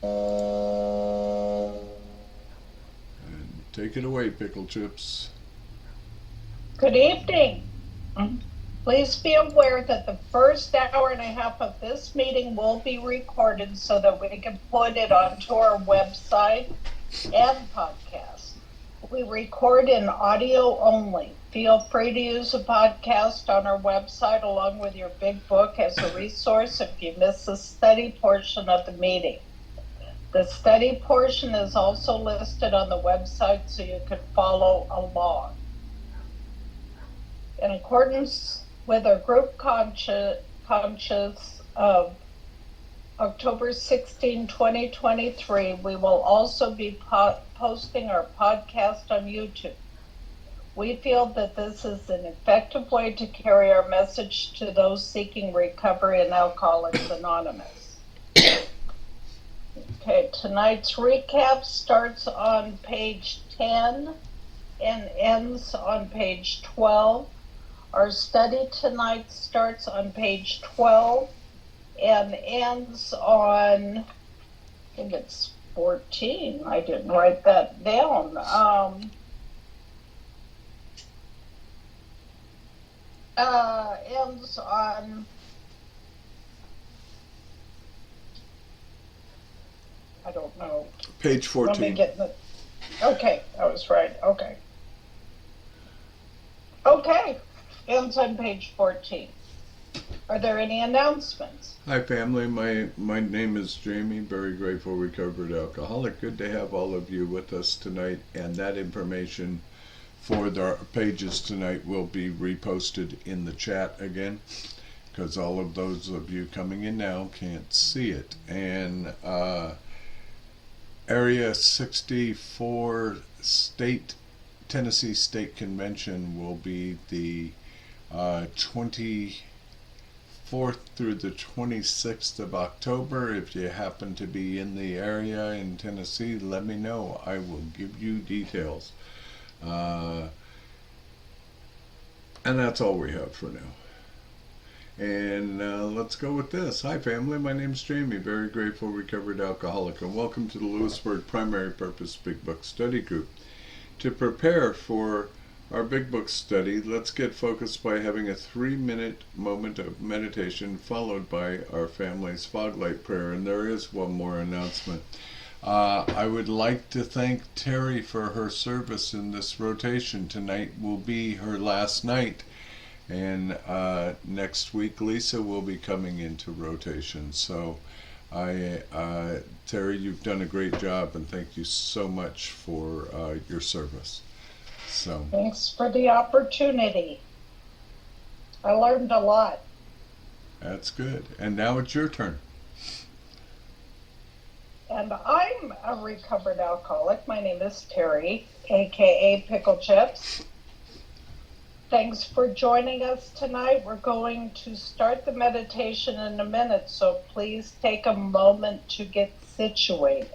And take it away, Pickle Chips. Good evening. Please be aware that the first hour and a half of this meeting will be recorded so that we can put it onto our website and podcast. We record in audio only. Feel free to use a podcast on our website along with your big book as a resource if you miss the study portion of the meeting. The study portion is also listed on the website so you can follow along. In accordance with our group conscience of October 16, 2023, we will also be posting our podcast on YouTube. We feel that this is an effective way to carry our message to those seeking recovery in Alcoholics Anonymous. Okay, tonight's recap starts on page 10 and ends on page 12. Our study tonight starts on page 12 and ends on, I think it's 14. I didn't write that down. Ends on, I don't know. Page 14. Let me get the, okay, I was right. Okay. Okay, ends on page 14. Are there any announcements? Hi, family. My name is Jamie. Very grateful recovered alcoholic. Good to have all of you with us tonight. And that information for the pages tonight will be reposted in the chat again, because all of those of you coming in now can't see it. And Area 64 Tennessee State Convention will be the 24th through the 26th of October. If you happen to be in the area in Tennessee, let me know. I will give you details. And that's all we have for now. And let's go with this. Hi, family. My name's Jamie. Very grateful recovered alcoholic, and welcome to the Lewisburg Primary Purpose Big Book Study Group. To prepare for our Big Book study, let's get focused by having a 3-minute moment of meditation followed by our family's fog light prayer. And there is one more announcement. I would like to thank Terry for her service in this rotation. Tonight will be her last night, and next week Lisa will be coming into rotation. So Terry, you've done a great job, and thank you so much for your service. So thanks for the opportunity. I learned a lot. That's good. And now it's your turn. And I'm a recovered alcoholic. My name is Terry, aka Pickle Chips. Thanks for joining us tonight. We're going to start the meditation in a minute, so please take a moment to get situated.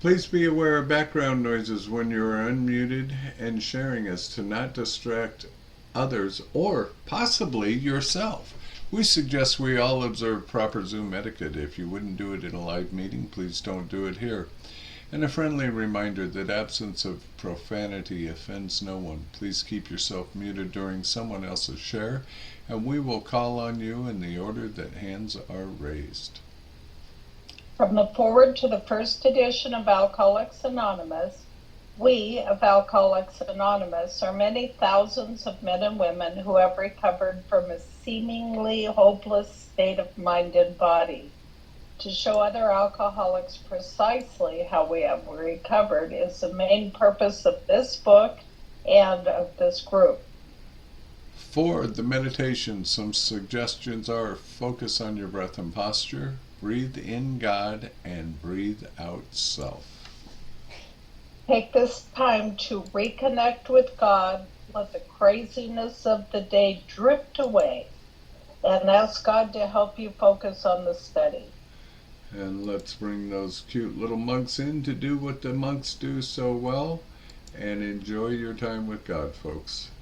Please be aware of background noises when you are unmuted and sharing as to not distract others or possibly yourself. We suggest we all observe proper Zoom etiquette. If you wouldn't do it in a live meeting, please don't do it here. And a friendly reminder that absence of profanity offends no one. Please keep yourself muted during someone else's share, and we will call on you in the order that hands are raised. From the foreword to the first edition of Alcoholics Anonymous, we of Alcoholics Anonymous are many thousands of men and women who have recovered from a seemingly hopeless state of mind and body. To show other alcoholics precisely how we have recovered is the main purpose of this book and of this group. For the meditation, some suggestions are: focus on your breath and posture, breathe in God, and breathe out self. Take this time to reconnect with God, let the craziness of the day drift away, and ask God to help you focus on the study. And let's bring those cute little monks in to do what the monks do so well, and enjoy your time with God, folks.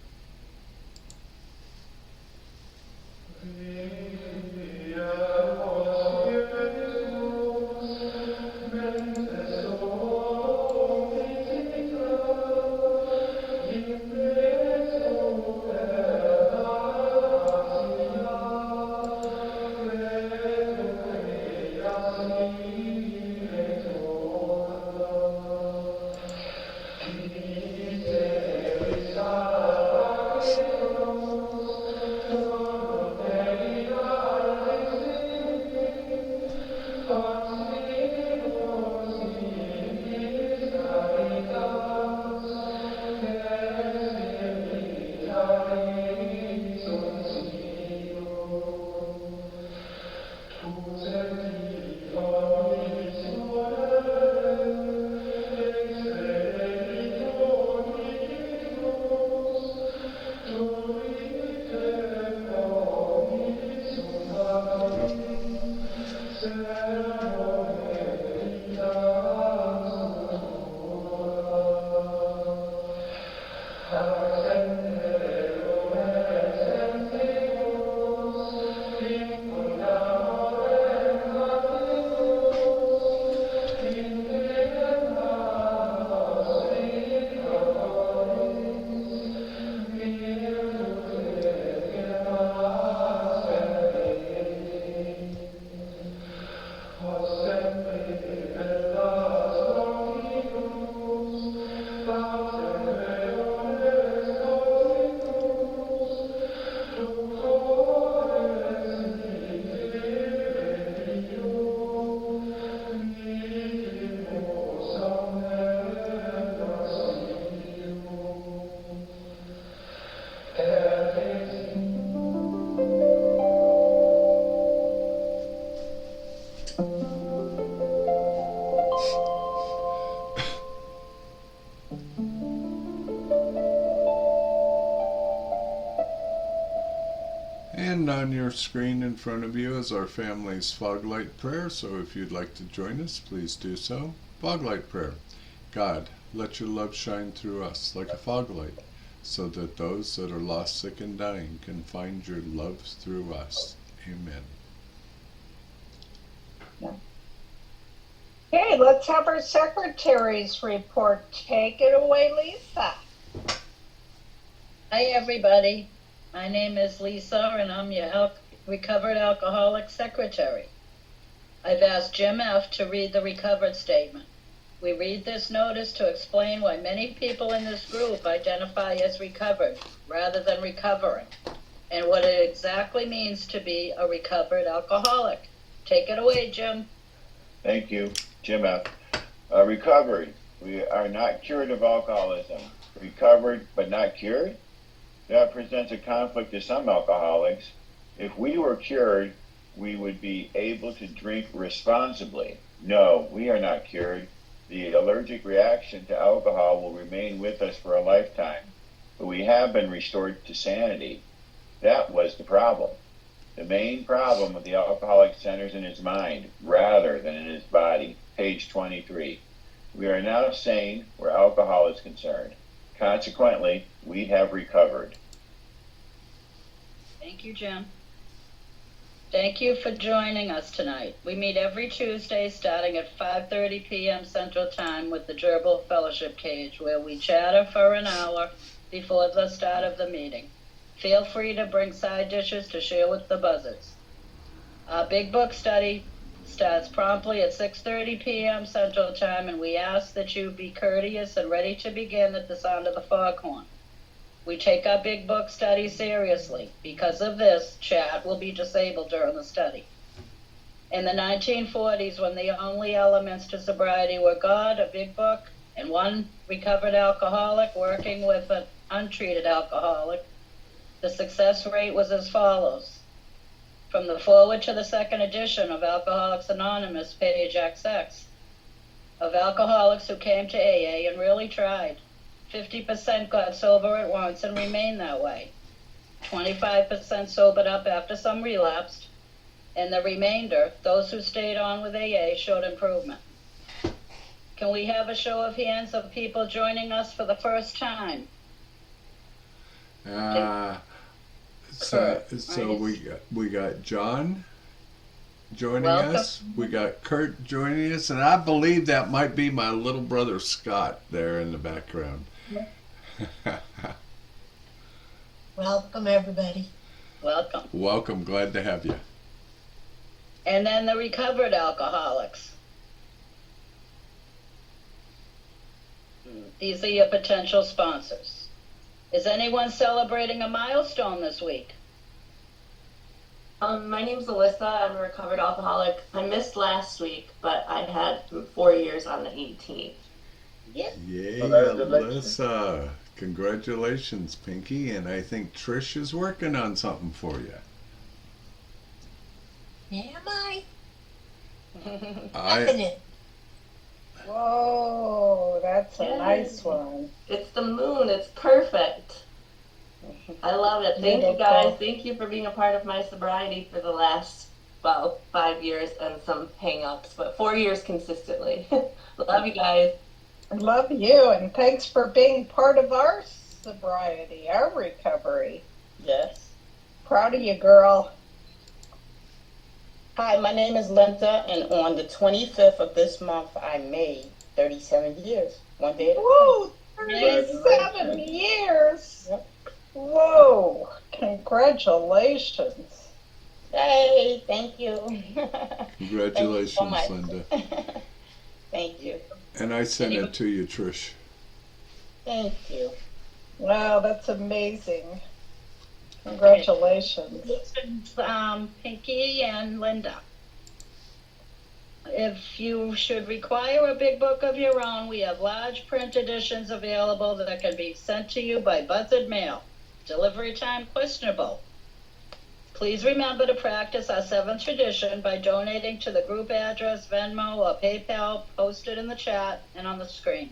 And on your screen in front of you is our family's fog light prayer, so if you'd like to join us, please do so. Fog light prayer. God, let your love shine through us like a fog light, so that those that are lost, sick, and dying can find your love through us. Amen. Okay, let's have our secretary's report. Take it away, Lisa. Hi, everybody. My name is Lisa, and I'm your recovered alcoholic secretary. I've asked Jim F. to read the recovered statement. We read this notice to explain why many people in this group identify as recovered rather than recovering, and what it exactly means to be a recovered alcoholic. Take it away, Jim. Thank you, Jim F. Recovered. We are not cured of alcoholism. Recovered but not cured? That presents a conflict to some alcoholics. If we were cured, we would be able to drink responsibly. No, we are not cured. The allergic reaction to alcohol will remain with us for a lifetime, but we have been restored to sanity. That was the problem. The main problem with the alcoholic centers in his mind rather than in his body. Page 23. We are now sane where alcohol is concerned. Consequently, we have recovered. Thank you, Jim. Thank you for joining us tonight. We meet every Tuesday starting at 5:30 p.m. Central Time with the Gerbil Fellowship Cage, where we chatter for an hour before the start of the meeting. Feel free to bring side dishes to share with the buzzards. Our Big Book study starts promptly at 6:30 p.m. Central Time, and we ask that you be courteous and ready to begin at the sound of the foghorn. We take our Big Book study seriously. Because of this, chat will be disabled during the study. In the 1940s, when the only elements to sobriety were God, a Big Book, and one recovered alcoholic working with an untreated alcoholic, the success rate was as follows. From the foreword to the second edition of Alcoholics Anonymous, page XX, of alcoholics who came to AA and really tried, 50% got sober at once and remained that way. 25% sobered up after some relapsed, and the remainder, those who stayed on with AA, showed improvement. Can we have a show of hands of people joining us for the first time? So we got John joining us. We got Kurt joining us, and I believe that might be my little brother Scott there in the background. Welcome, everybody. Welcome. Welcome. Glad to have you. And then the recovered alcoholics. These are your potential sponsors. Is anyone celebrating a milestone this week? My name's Alyssa. I'm a recovered alcoholic. I missed last week, but I had 4 years on the 18th. Yeah. Yay, Alyssa. Congratulations, Pinky. And I think Trish is working on something for you. Am I? I Definite. Whoa, that's a Yay. nice one. It's the moon. It's perfect. I love it. Thank you guys. Beautiful. Thank you for being a part of my sobriety for the last, well, 5 years and some hang-ups, but 4 years consistently. Love you guys. I love you, and thanks for being part of our sobriety, our recovery. Yes. Proud of you, girl. Hi, my name is Linda, and on the 25th of this month, I made 37 years. One day at a time. Woo! 37 years. Yep. Whoa! Congratulations. Yay, thank you. Congratulations, Thank you so Linda. much. Thank you. And I sent it to you, Trish. Thank you. Wow, that's amazing. Congratulations. Pinky and Linda. If you should require a big book of your own, we have large print editions available that can be sent to you by buzzard mail. Delivery time questionable. Please remember to practice our 7th tradition by donating to the group address, Venmo, or PayPal posted in the chat and on the screen.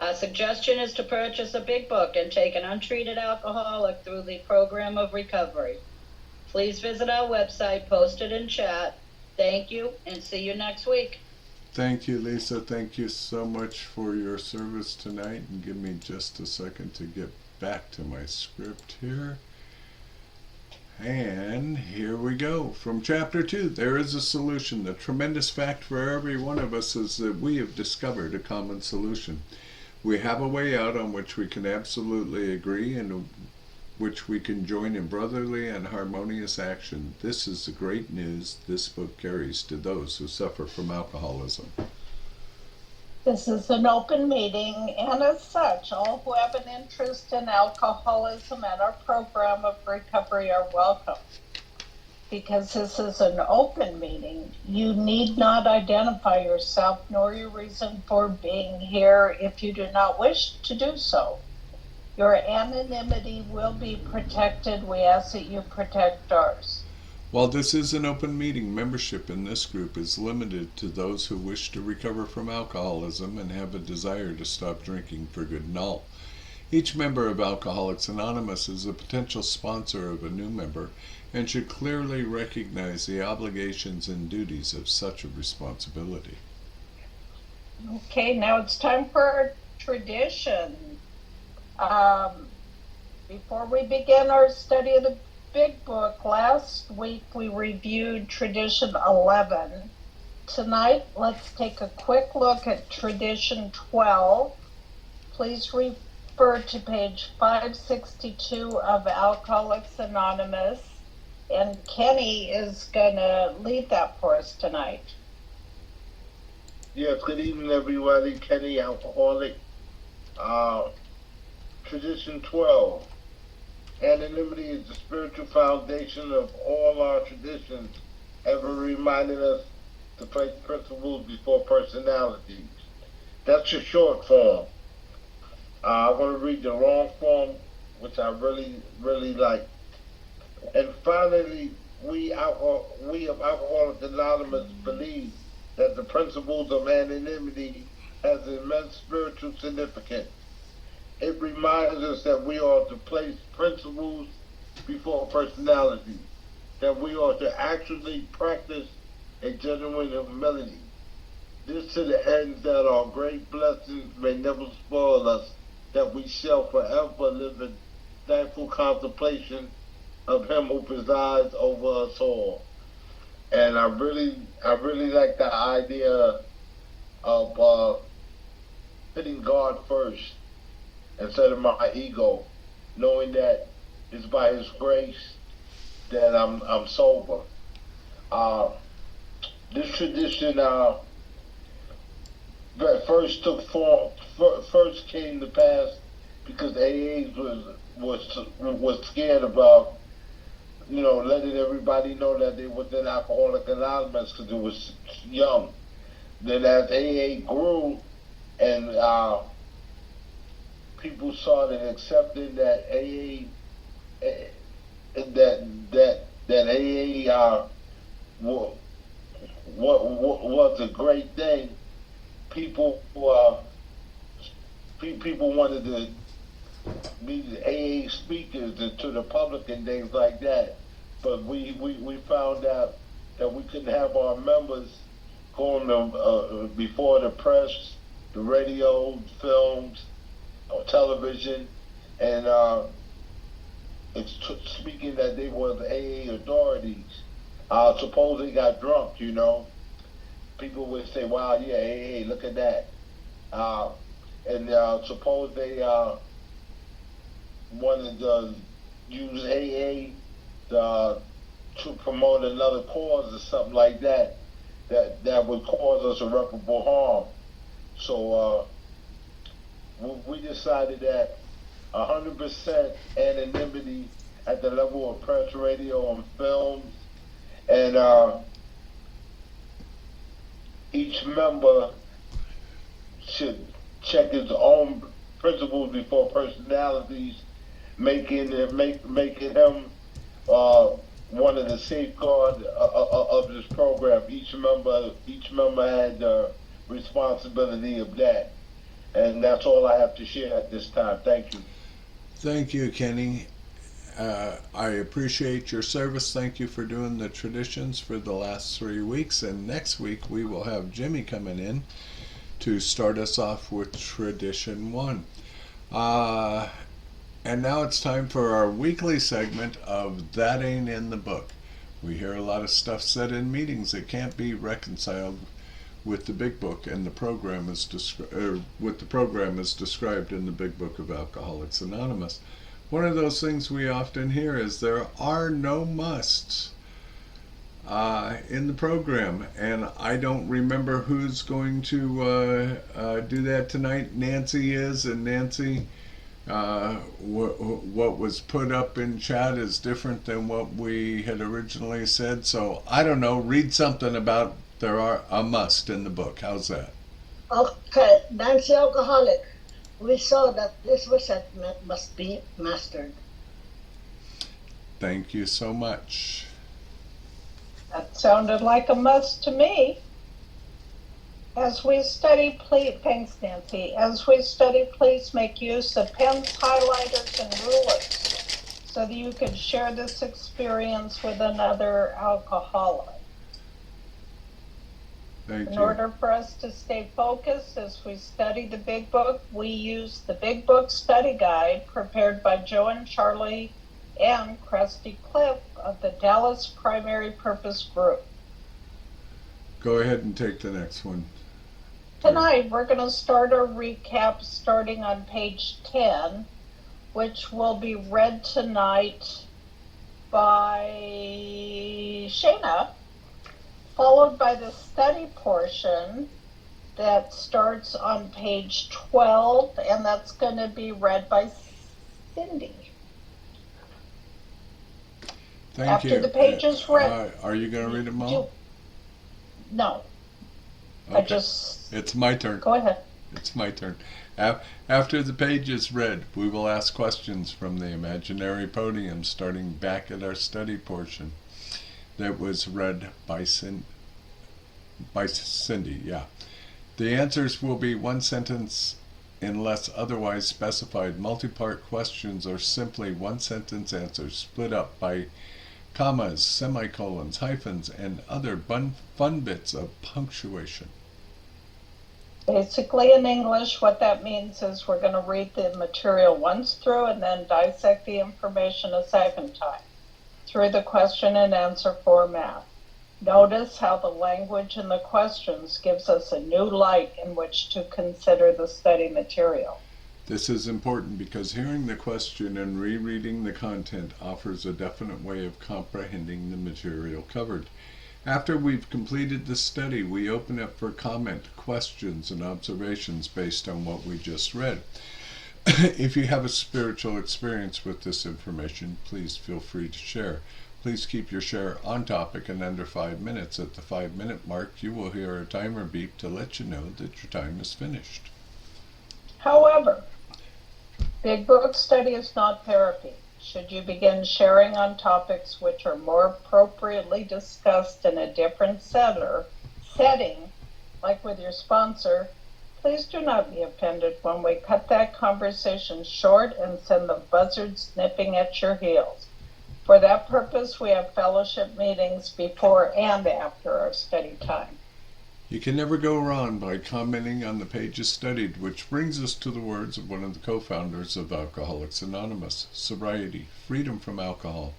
Our suggestion is to purchase a big book and take an untreated alcoholic through the program of recovery. Please visit our website posted in chat. Thank you, and see you next week. Thank you, Lisa. Thank you so much for your service tonight. And give me just a second to get back to my script here. And here we go. From Chapter 2, there is a solution. The tremendous fact for every one of us is that we have discovered a common solution. We have a way out on which we can absolutely agree and which we can join in brotherly and harmonious action. This is the great news this book carries to those who suffer from alcoholism. This is an open meeting, and as such, all who have an interest in alcoholism and our program of recovery are welcome. Because this is an open meeting, you need not identify yourself nor your reason for being here if you do not wish to do so. Your anonymity will be protected. We ask that you protect ours. While this is an open meeting, membership in this group is limited to those who wish to recover from alcoholism and have a desire to stop drinking for good and all. Each member of Alcoholics Anonymous is a potential sponsor of a new member and should clearly recognize the obligations and duties of such a responsibility. Okay, now it's time for our tradition. Before we begin our study of the Big Book, last week we reviewed Tradition 11. Tonight, let's take a quick look at Tradition 12. Please refer to page 562 of Alcoholics Anonymous, and Kenny is going to lead that for us tonight. Yes, good evening, everybody. Kenny, alcoholic. Tradition 12. Anonymity is the spiritual foundation of all our traditions, ever reminding us to place principles before personalities. That's the short form. I want to read the long form, which I really like. And finally, we of Alcoholics Anonymous believe that the principles of anonymity has immense spiritual significance. It reminds us that we are to place principles before personality, that we are to actually practice a genuine humility. This to the end that our great blessings may never spoil us, that we shall forever live in thankful contemplation of Him who presides over us all. And I really like the idea of putting God first instead of my ego, knowing that it's by His grace that I'm sober. This tradition first came to pass because the AAs was scared about, letting everybody know that they was in Alcoholic Anonymous because it was young. Then as AA grew and people started accepting that AA what was a great thing. People people wanted to be the AA speakers and to the public and things like that. But we found out that we couldn't have our members going before the press, the radio, films, or television, and speaking that they were the AA authorities. Suppose they got drunk, you know. People would say, wow, yeah, AA, look at that. And suppose they wanted to use AA to promote another cause or something like that, that would cause us irreparable harm. So we decided that 100% anonymity at the level of press, radio, and films, and each member should check his own principles before personalities, making him one of the safeguards of this program. Each member had the responsibility of that, and that's all I have to share at this time. Thank you. Thank you, Kenny. I appreciate your service. Thank you for doing the traditions for the last 3 weeks. And next week we will have Jimmy coming in to start us off with Tradition 1. And now it's time for our weekly segment of That Ain't in the Book. We hear a lot of stuff said in meetings that can't be reconciled with the Big Book, and the program is described in the Big Book of Alcoholics Anonymous. One of those things we often hear is there are no musts in the program, and I don't remember who's going to do that tonight. Nancy is, and Nancy, what was put up in chat is different than what we had originally said, so I don't know, read something about there are a must in the book. How's that? Okay, Nancy Alcoholic. We saw that this resentment must be mastered. Thank you so much. That sounded like a must to me. As we study, please, thanks Nancy. As we study, please make use of pens, highlighters, and rulers so that you can share this experience with another alcoholic. Thank In you. order for us to stay focused as we study the Big Book, we use the Big Book Study Guide prepared by Joe and Charlie and Krusty Cliff of the Dallas Primary Purpose Group. Go ahead and take the next one. Tonight we're going to start our recap starting on page 10, which will be read tonight by Shayna, followed by the study portion that starts on page 12, and that's going to be read by Cindy. Thank After you. the page is read. Are you going to read them all? No. Okay. It's my turn. Go ahead. It's my turn. After the page is read, we will ask questions from the imaginary podium, starting back at our study portion that was read by Cindy. Yeah. The answers will be one sentence unless otherwise specified. Multi-part questions are simply one sentence answers split up by commas, semicolons, hyphens, and other fun bits of punctuation. Basically, in English, what that means is we're going to read the material once through and then dissect the information a second time through the question and answer format. Notice how the language in the questions gives us a new light in which to consider the study material. This is important because hearing the question and rereading the content offers a definite way of comprehending the material covered. After we've completed the study, we open up for comment, questions, and observations based on what we just read. If you have a spiritual experience with this information, please feel free to share. Please keep your share on topic and under 5 minutes. At the 5-minute mark, you will hear a timer beep to let you know that your time is finished. However, Big Book study is not therapy. Should you begin sharing on topics which are more appropriately discussed in a different setting, like with your sponsor, please do not be offended when we cut that conversation short and send the buzzard snipping at your heels. For that purpose, we have fellowship meetings before and after our study time. You can never go wrong by commenting on the pages studied, which brings us to the words of one of the co-founders of Alcoholics Anonymous: sobriety, freedom from alcohol,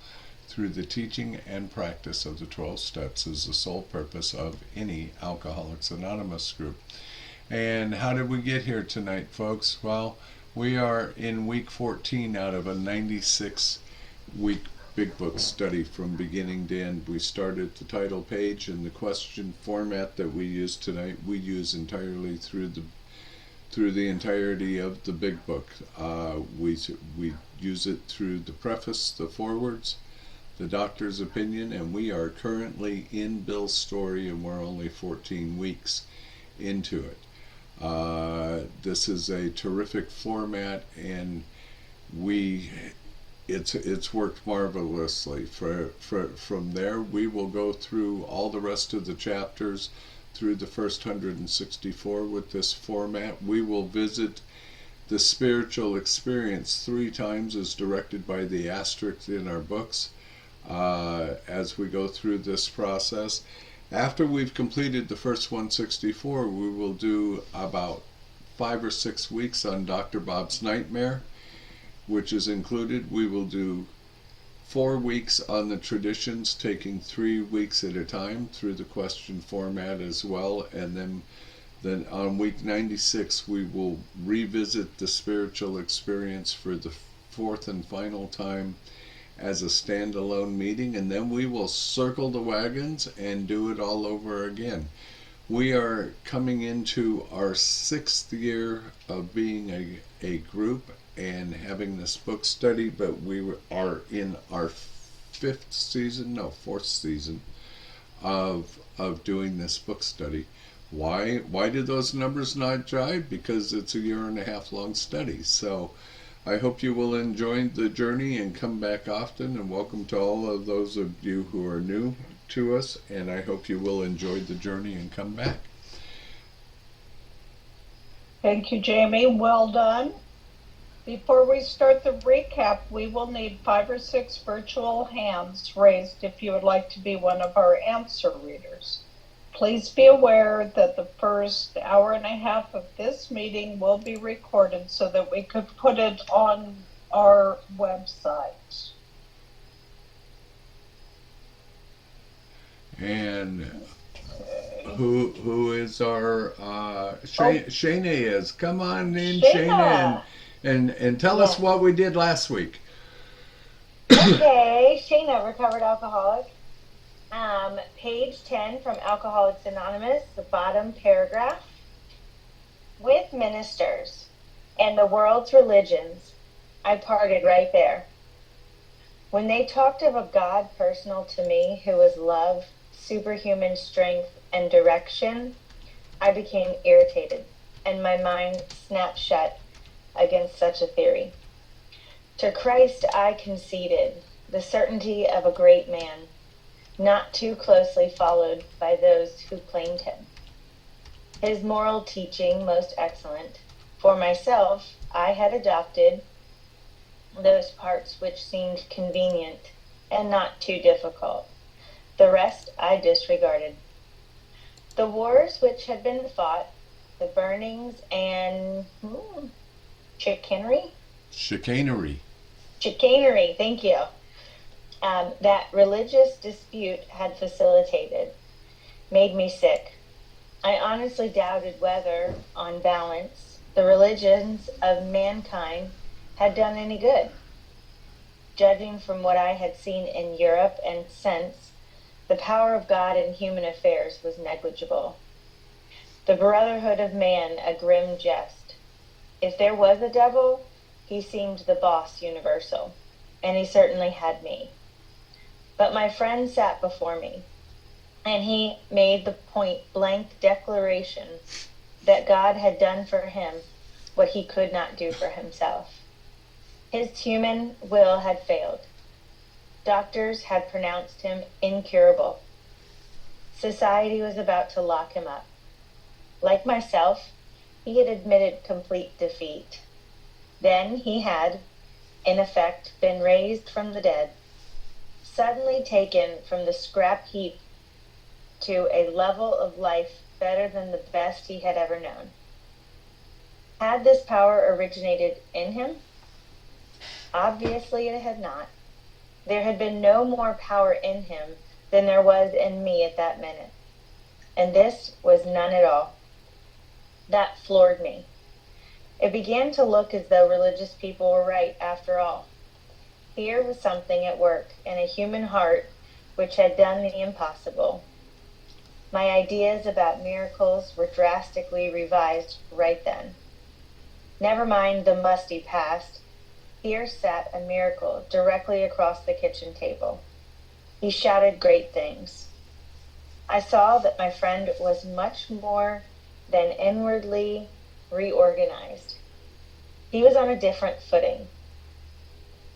through the teaching and practice of the 12 steps is the sole purpose of any Alcoholics Anonymous group. And how did we get here tonight, folks? Well, we are in week 14 out of a 96-week Big Book study from beginning to end. We started the title page, and the question format that we use tonight, we use entirely through the entirety of the Big Book. We use it through the preface, the forewords, the doctor's opinion, and we are currently in Bill's story, and we're only 14 weeks into it. This is a terrific format, and it's worked marvelously. From there, we will go through all the rest of the chapters through the first 164 with this format. We will visit the spiritual experience 3 times as directed by the asterisk in our books as we go through this process. After we've completed the first 164, we will do about 5 or 6 weeks on Dr. Bob's Nightmare, which is included. We will do 4 weeks on the traditions, taking 3 weeks at a time through the question format as well. And then on week 96, we will revisit the spiritual experience for the 4th and final time as a standalone meeting. And then we will circle the wagons and do it all over again. We are coming into our 6th year of being a group and having this book study, but we are in our 4th season of doing this book study. Why do those numbers not jive? Because it's a 1.5 year long study. So I hope you will enjoy the journey and come back often, and welcome to all of those of you who are new to us, and I hope you will enjoy the journey and come back. Thank you, Jamie. Well done. Before we start the recap, we will need 5 or 6 virtual hands raised if you would like to be one of our answer readers. Please be aware that the first 1.5 hours of this meeting will be recorded so that we could put it on our website. And who is our Shayna is. Come on in, Shayna, and tell us what we did last week. Okay, Shayna, recovered alcoholic. Page 10 from Alcoholics Anonymous, the bottom paragraph. With ministers and the world's religions, I parted right there. When they talked of a God personal to me who was love, superhuman strength, and direction, I became irritated, and my mind snapped shut against such a theory. To Christ I conceded the certainty of a great man, not too closely followed by those who claimed him. His moral teaching most excellent. For myself, I had adopted those parts which seemed convenient and not too difficult. The rest I disregarded. The wars which had been fought, the burnings and chicanery, thank you, that religious dispute had facilitated, made me sick. I honestly doubted whether, on balance, the religions of mankind had done any good. Judging from what I had seen in Europe and since, the power of God in human affairs was negligible. The brotherhood of man a grim jest. If there was a devil, he seemed the boss universal, and he certainly had me. But my friend sat before me, and he made the point-blank declaration that God had done for him what he could not do for himself. His human will had failed. Doctors had pronounced him incurable. Society was about to lock him up. Like myself, he had admitted complete defeat. Then he had, in effect, been raised from the dead, suddenly taken from the scrap heap to a level of life better than the best he had ever known. Had this power originated in him? Obviously it had not. There had been no more power in him than there was in me at that minute. And this was none at all. That floored me. It began to look as though religious people were right after all. Here was something at work in a human heart which had done the impossible. My ideas about miracles were drastically revised right then. Never mind the musty past. Here sat a miracle directly across the kitchen table. He shouted great things. I saw that my friend was much more than inwardly reorganized. He was on a different footing.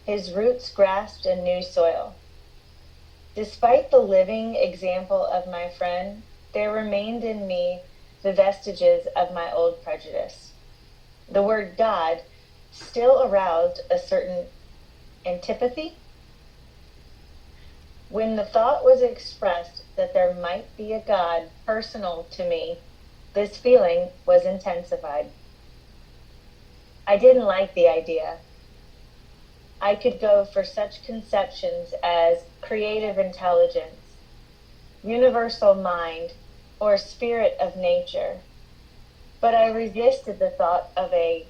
His roots grasped a new soil. Despite the living example of my friend, there remained in me the vestiges of my old prejudice. The word God still aroused a certain antipathy. When the thought was expressed that there might be a God personal to me, this feeling was intensified. I didn't like the idea. I could go for such conceptions as creative intelligence, universal mind, or spirit of nature, but I resisted the thought of a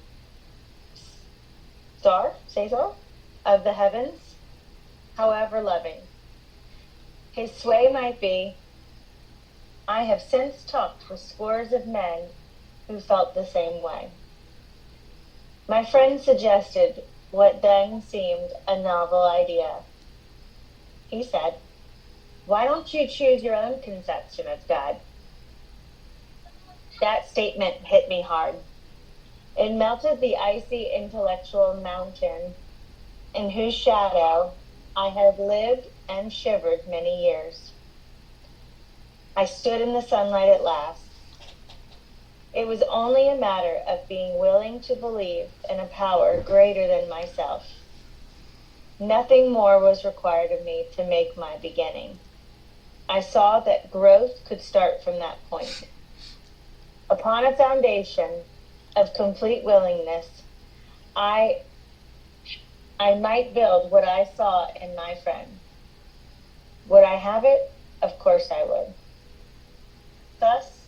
Cesar of the heavens, however loving. His sway might be. I have since talked with scores of men who felt the same way. My friend suggested what then seemed a novel idea. He said, "Why don't you choose your own conception of God?" That statement hit me hard. It melted the icy intellectual mountain in whose shadow I had lived and shivered many years. I stood in the sunlight at last. It was only a matter of being willing to believe in a power greater than myself. Nothing more was required of me to make my beginning. I saw that growth could start from that point. Upon a foundation of complete willingness, I might build what I saw in my friend. Would I have it? Of course I would. Thus,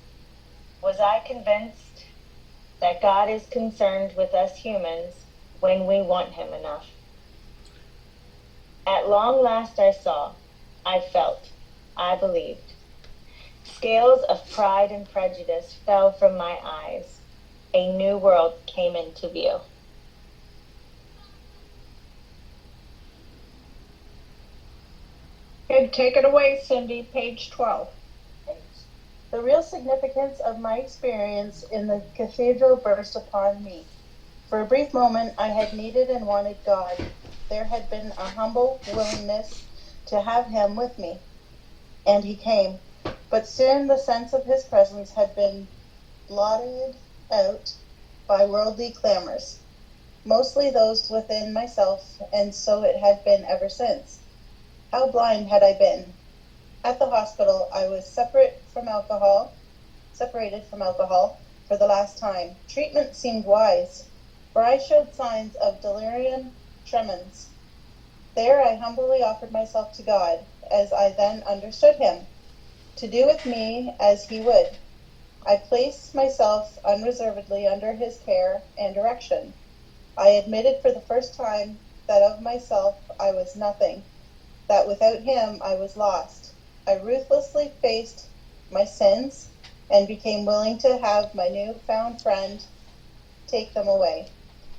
was I convinced that God is concerned with us humans when we want him enough. At long last I saw, I felt, I believed. Scales of pride and prejudice fell from my eyes. A new world came into view. Okay, take it away, Cindy, page 12. The real significance of my experience in the cathedral burst upon me. For a brief moment, I had needed and wanted God. There had been a humble willingness to have him with me, and he came. But soon the sense of his presence had been blotted out by worldly clamors, mostly those within myself, and so it had been ever since. How blind had I been! At the hospital, I was separated from alcohol for the last time. Treatment seemed wise, for I showed signs of delirium tremens. There I humbly offered myself to God, as I then understood him, to do with me as he would. I placed myself unreservedly under his care and direction. I admitted for the first time that of myself I was nothing, that without him I was lost. I ruthlessly faced my sins and became willing to have my new-found friend take them away,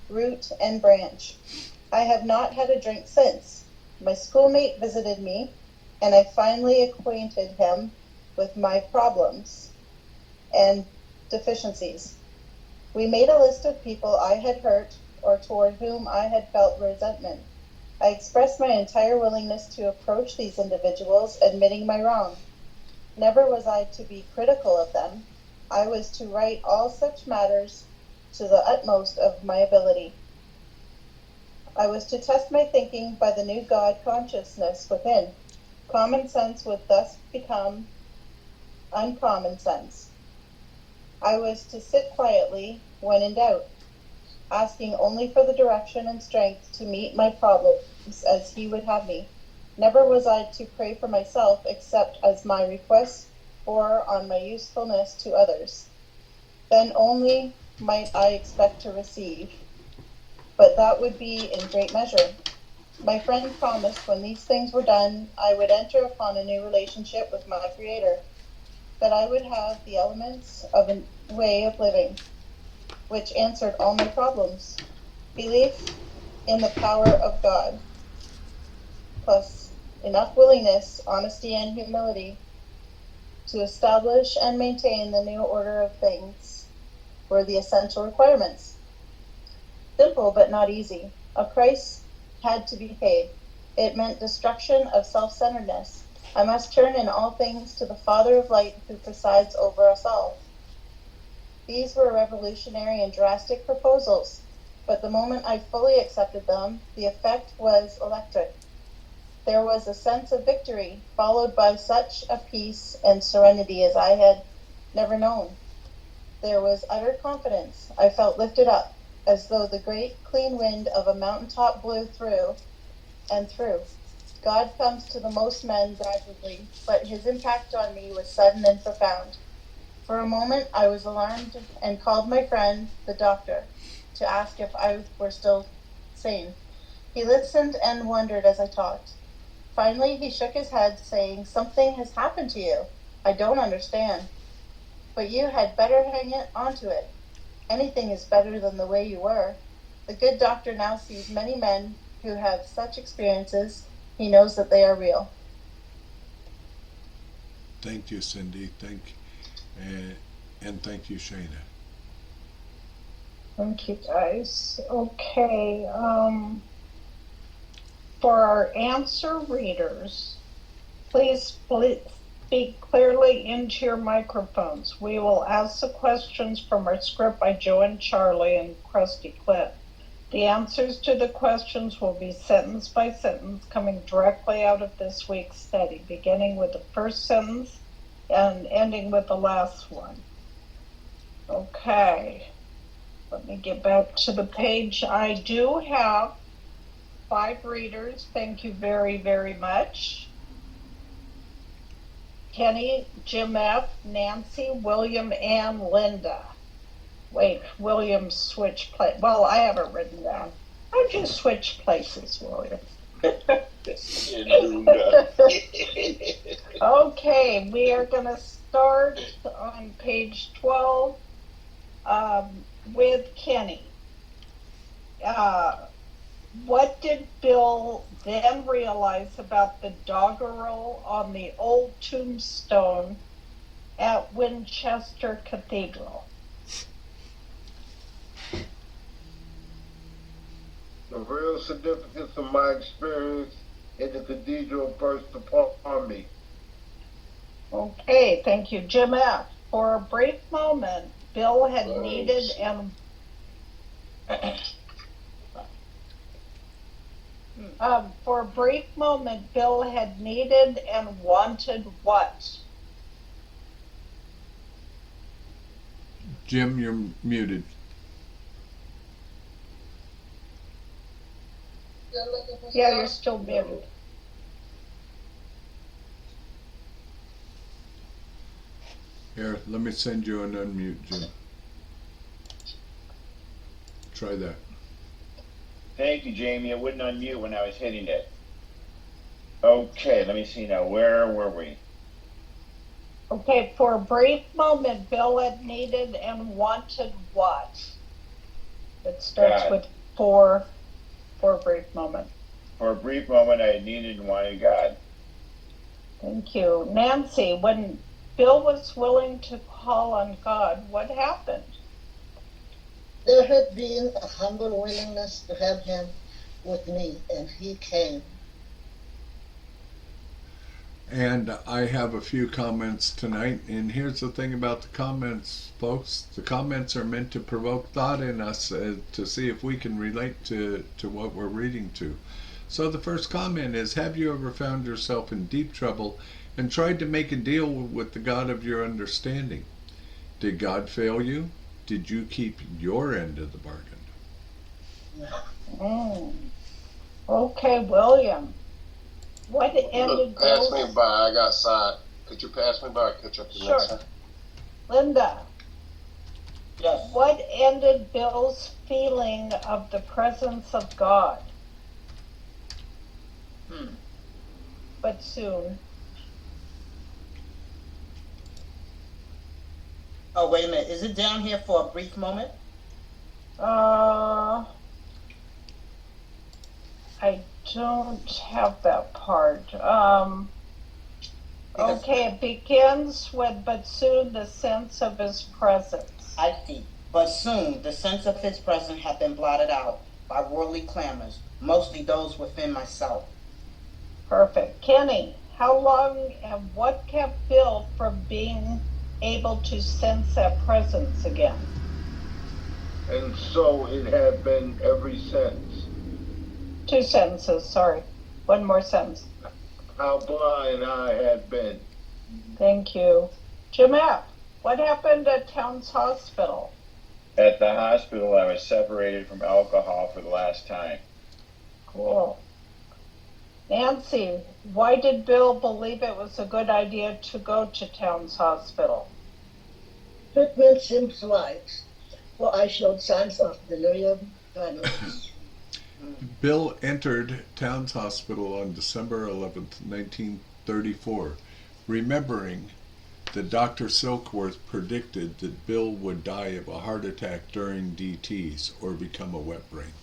root and branch. I have not had a drink since. My schoolmate visited me, and I finally acquainted him with my problems and deficiencies. We made a list of people I had hurt or toward whom I had felt resentment. I expressed my entire willingness to approach these individuals, admitting my wrong. Never was I to be critical of them. I was to right all such matters to the utmost of my ability. I was to test my thinking by the new God consciousness within. Common sense would thus become uncommon sense. I was to sit quietly when in doubt, asking only for the direction and strength to meet my problems as He would have me. Never was I to pray for myself except as my requests bore on my usefulness to others. Then only might I expect to receive, but that would be in great measure. My friend promised when these things were done, I would enter upon a new relationship with my Creator, that I would have the elements of a way of living, which answered all my problems. Belief in the power of God, plus enough willingness, honesty, and humility to establish and maintain the new order of things were the essential requirements. Simple but not easy. A price had to be paid. It meant destruction of self-centeredness. I must turn in all things to the Father of Light who presides over us all. These were revolutionary and drastic proposals, but the moment I fully accepted them, the effect was electric. There was a sense of victory, followed by such a peace and serenity as I had never known. There was utter confidence. I felt lifted up, as though the great clean wind of a mountaintop blew through and through. God comes to the most men gradually, but His impact on me was sudden and profound. For a moment I was alarmed and called my friend, the doctor, to ask if I were still sane. He listened and wondered as I talked. Finally he shook his head, saying, "Something has happened to you. I don't understand. But you had better hang on to it. Anything is better than the way you were." The good doctor now sees many men who have such experiences. He knows that they are real. Thank you, Cindy. And thank you, Shana. Thank you, guys. Okay. For our answer readers, please speak clearly into your microphones. We will ask the questions from our script by Joe and Charlie and Krusty Clint. The answers to the questions will be sentence by sentence, coming directly out of this week's study, beginning with the first sentence and ending with the last one. Okay, let me get back to the page. I do have 5 readers. Thank you very, very much. Kenny, Jim F., Nancy, William, and Linda. Wait, William switched place. Well, I have it written down. How'd you switch places, William? Okay, we are going to start on page 12 with Kenny. What did Bill then realize about the doggerel on the old tombstone at Winchester Cathedral? The real significance of my experience in the cathedral burst upon me. Okay, thank you. Jim F., for a brief moment, Bill had needed and for a brief moment, Bill had needed and wanted what? Jim, you're muted. Yeah, you're still muted. Here, let me send you an unmute, Jim. Try that. Thank you, Jamie. It wouldn't unmute when I was hitting it. Okay, let me see now. Where were we? Okay, for a brief moment, Bill had needed and wanted what? It starts God. with for a brief moment. For a brief moment, I needed and wanted God. Thank you. Nancy, when Bill was willing to call on God, what happened? There had been a humble willingness to have him with me, and he came. And I have a few comments tonight, and here's the thing about the comments, folks. The comments are meant to provoke thought in us to see if we can relate to what we're reading to. So the first comment is, have you ever found yourself in deep trouble and tried to make a deal with the God of your understanding? Did God fail you? Did you keep your end of the bargain? Okay, William. What ended Pass Bill's... me by. I got side. Could you pass me by? Catch up to Sure. next time. Linda, Yes. what ended Bill's feeling of the presence of God? But soon. Oh, wait a minute. Is it down here for a brief moment? I don't have that part. Okay, it begins with, but soon the sense of his presence. I see. But soon the sense of his presence had been blotted out by worldly clamors, mostly those within myself. Perfect. Kenny, how long and what kept Bill from being able to sense that presence again? And so it had been ever since. 2 sentences, sorry. One more sentence. How blind I had been. Thank you. Jeanette, what happened at Towns Hospital? At the hospital, I was separated from alcohol for the last time. Cool. Nancy, why did Bill believe it was a good idea to go to Towns Hospital? Treatment seems wise, for I showed signs of delirium tremens. Bill entered Towns Hospital on December 11th, 1934, remembering that Dr. Silkworth predicted that Bill would die of a heart attack during DTs or become a wet brain.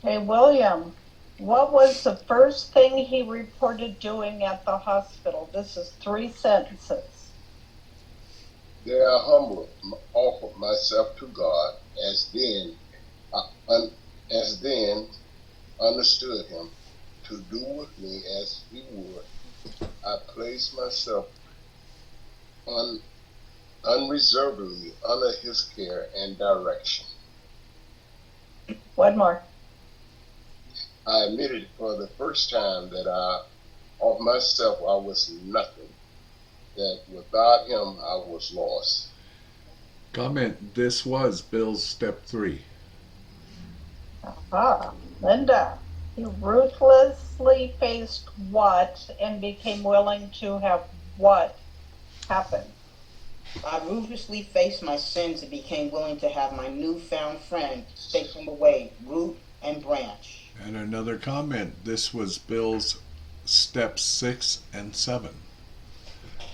Hey, William, what was the first thing he reported doing at the hospital? This is 3 sentences. There I humbled, offered myself to God, as then understood him to do with me as he would. I placed myself unreservedly under his care and direction. One more. I admitted for the first time that of myself I was nothing, that without him I was lost. Comment, this was Bill's step 3. Linda, he ruthlessly faced what and became willing to have what happen? I ruthlessly faced my sins and became willing to have my newfound friend take them away, root and branch. And another comment, this was Bill's steps 6 and 7.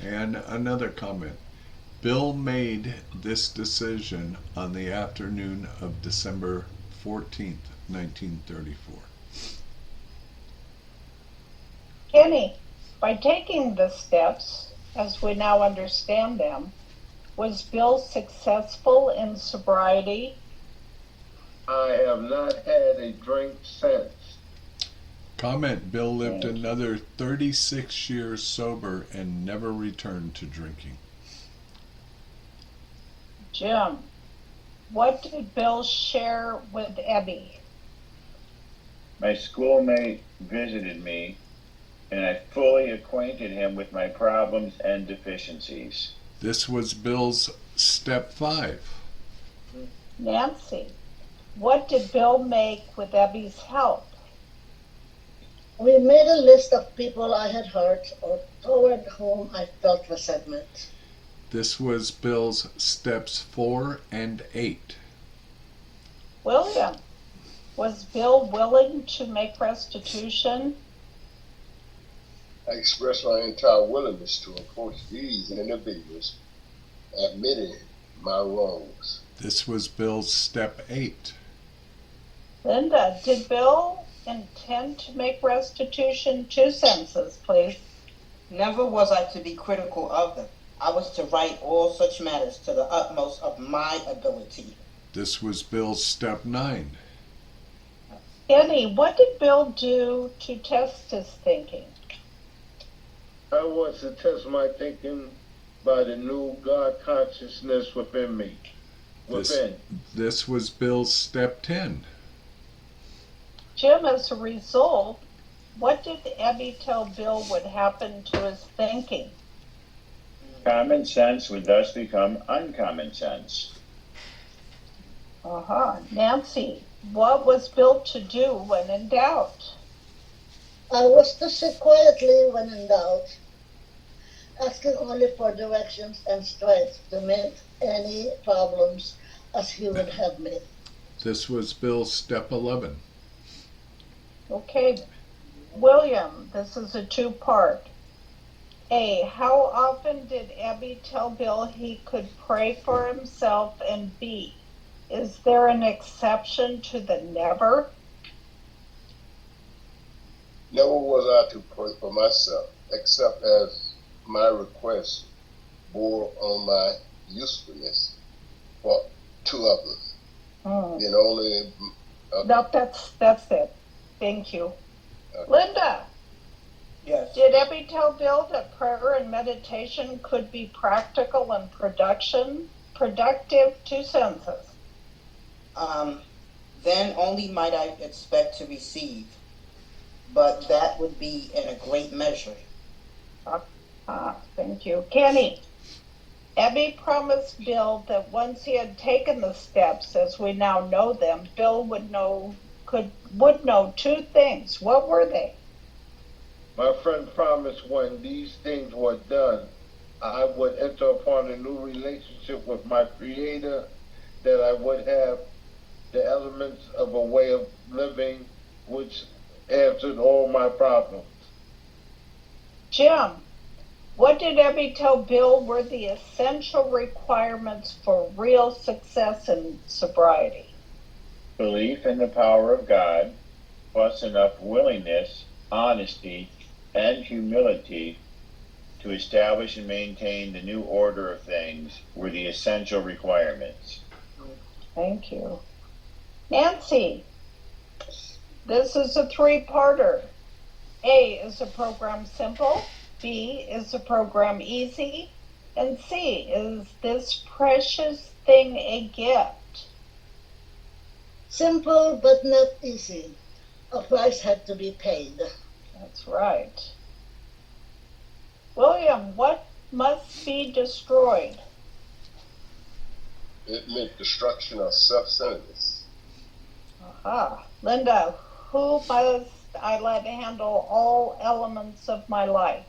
And another comment, Bill made this decision on the afternoon of December 14th, 1934. Kenny, by taking the steps, as we now understand them, was Bill successful in sobriety? I have not had a drink since. Comment, Bill lived another 36 years sober and never returned to drinking. Jim, what did Bill share with Ebby? My schoolmate visited me, and I fully acquainted him with my problems and deficiencies. This was Bill's step 5. Nancy, what did Bill make with Ebby's help? We made a list of people I had hurt or toward whom I felt resentment. This was Bill's steps 4 and 8. William, was Bill willing to make restitution? I expressed my entire willingness to approach these individuals, admitting my wrongs. This was Bill's step 8. Linda, did Bill intend to make restitution? 2 sentences, please. Never was I to be critical of them. I was to write all such matters to the utmost of my ability. This was Bill's step 9. Kenny, what did Bill do to test his thinking? I was to test my thinking by the new God consciousness within me. This was Bill's step 10. Jim, as a result, what did Abby tell Bill would happen to his thinking? Common sense would thus become uncommon sense. Nancy, what was Bill to do when in doubt? I was to sit quietly when in doubt, asking only for directions and strength to meet any problems as he would have me. This was Bill's step 11. Okay, William, this is a 2-part. A, how often did Abby tell Bill he could pray for himself? And B, is there an exception to the never? Never was I to pray for myself, except as my request bore on my usefulness to others. And only. No, that's it. Thank you. Linda. Yes. Did Abby tell Bill that prayer and meditation could be practical and productive? 2 sentences. Then only might I expect to receive, but that would be in a great measure. Thank you. Kenny, Abby promised Bill that once he had taken the steps as we now know them, Bill would know 2 things. What were they? My friend promised when these things were done, I would enter upon a new relationship with my Creator, that I would have the elements of a way of living which answered all my problems. Jim, what did Abby tell Bill were the essential requirements for real success in sobriety? Belief in the power of God, plus enough willingness, honesty, and humility to establish and maintain the new order of things were the essential requirements. Thank you. Nancy, this is a 3-parter. A, is the program simple? B, is the program easy? And C, is this precious thing a gift? Simple but not easy. A price had to be paid. That's right. William, what must be destroyed? It meant destruction of self-centeredness. Linda, who must I let handle all elements of my life?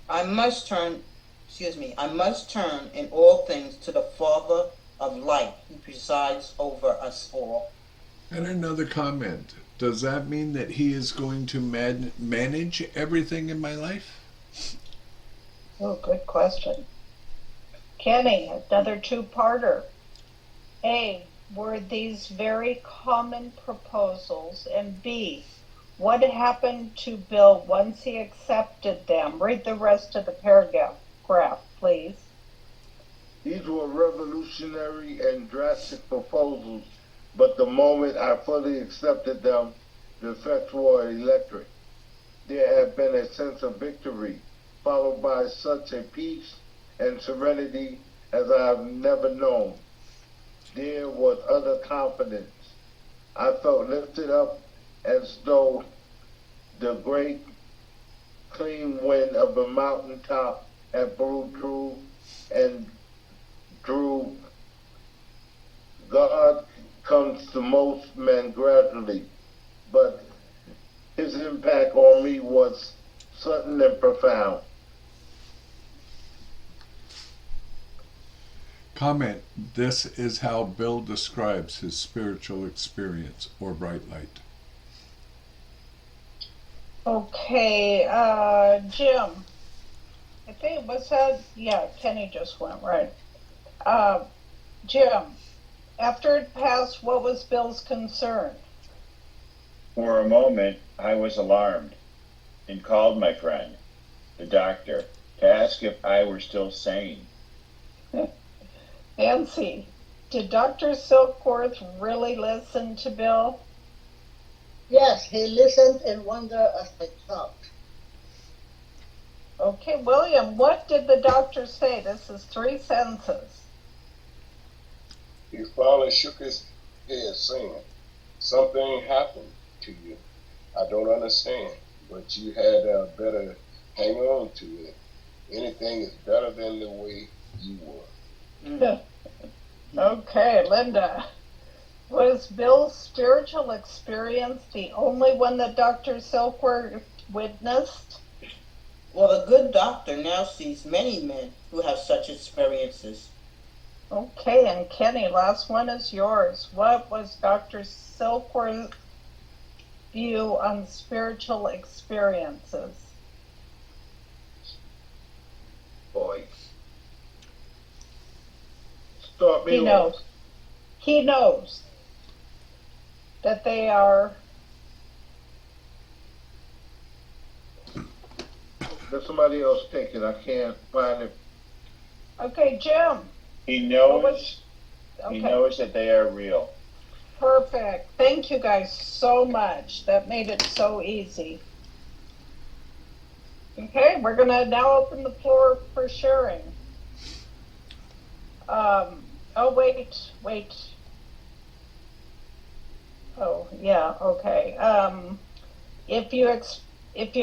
I must turn in all things to the Father of light, who presides over us all. And another comment. Does that mean that he is going to manage everything in my life? Oh, good question. Kenny, another 2-parter. A, were these very common proposals? And B, what happened to Bill once he accepted them? Read the rest of the paragraph, please. These were revolutionary and drastic proposals, but the moment I fully accepted them, the effects were electric. There had been a sense of victory, followed by such a peace and serenity as I have never known. There was utter confidence. I felt lifted up as though the great clean wind of the mountaintop had blew through and drew. God comes to most men gradually, but his impact on me was sudden and profound. Comment. This is how Bill describes his spiritual experience or bright light. Okay, Jim. I think was that, yeah, Kenny just went, right. Jim, after it passed, what was Bill's concern? For a moment, I was alarmed and called my friend, the doctor, to ask if I were still sane. Nancy, did Dr. Silkworth really listen to Bill? Yes, he listened in wonder as I talked. Okay, William, what did the doctor say? This is 3 sentences. He finally shook his head, saying, "Something happened to you. I don't understand, but you had better hang on to it. Anything is better than the way you were." Okay, Linda. Was Bill's spiritual experience the only one that Dr. Silkworth witnessed? Well, the good doctor now sees many men who have such experiences. Okay, and Kenny, last one is yours. What was Dr. Silkworth's view on spiritual experiences? Boy. Start me He off. knows. He knows that they are. Let somebody else take it. I can't find it. Okay, Jim. He knows. Okay. He knows that they are real. Perfect. Thank you guys so much. That made it so easy. Okay, we're going to now open the floor for sharing. Oh, wait. Oh, yeah, okay. If you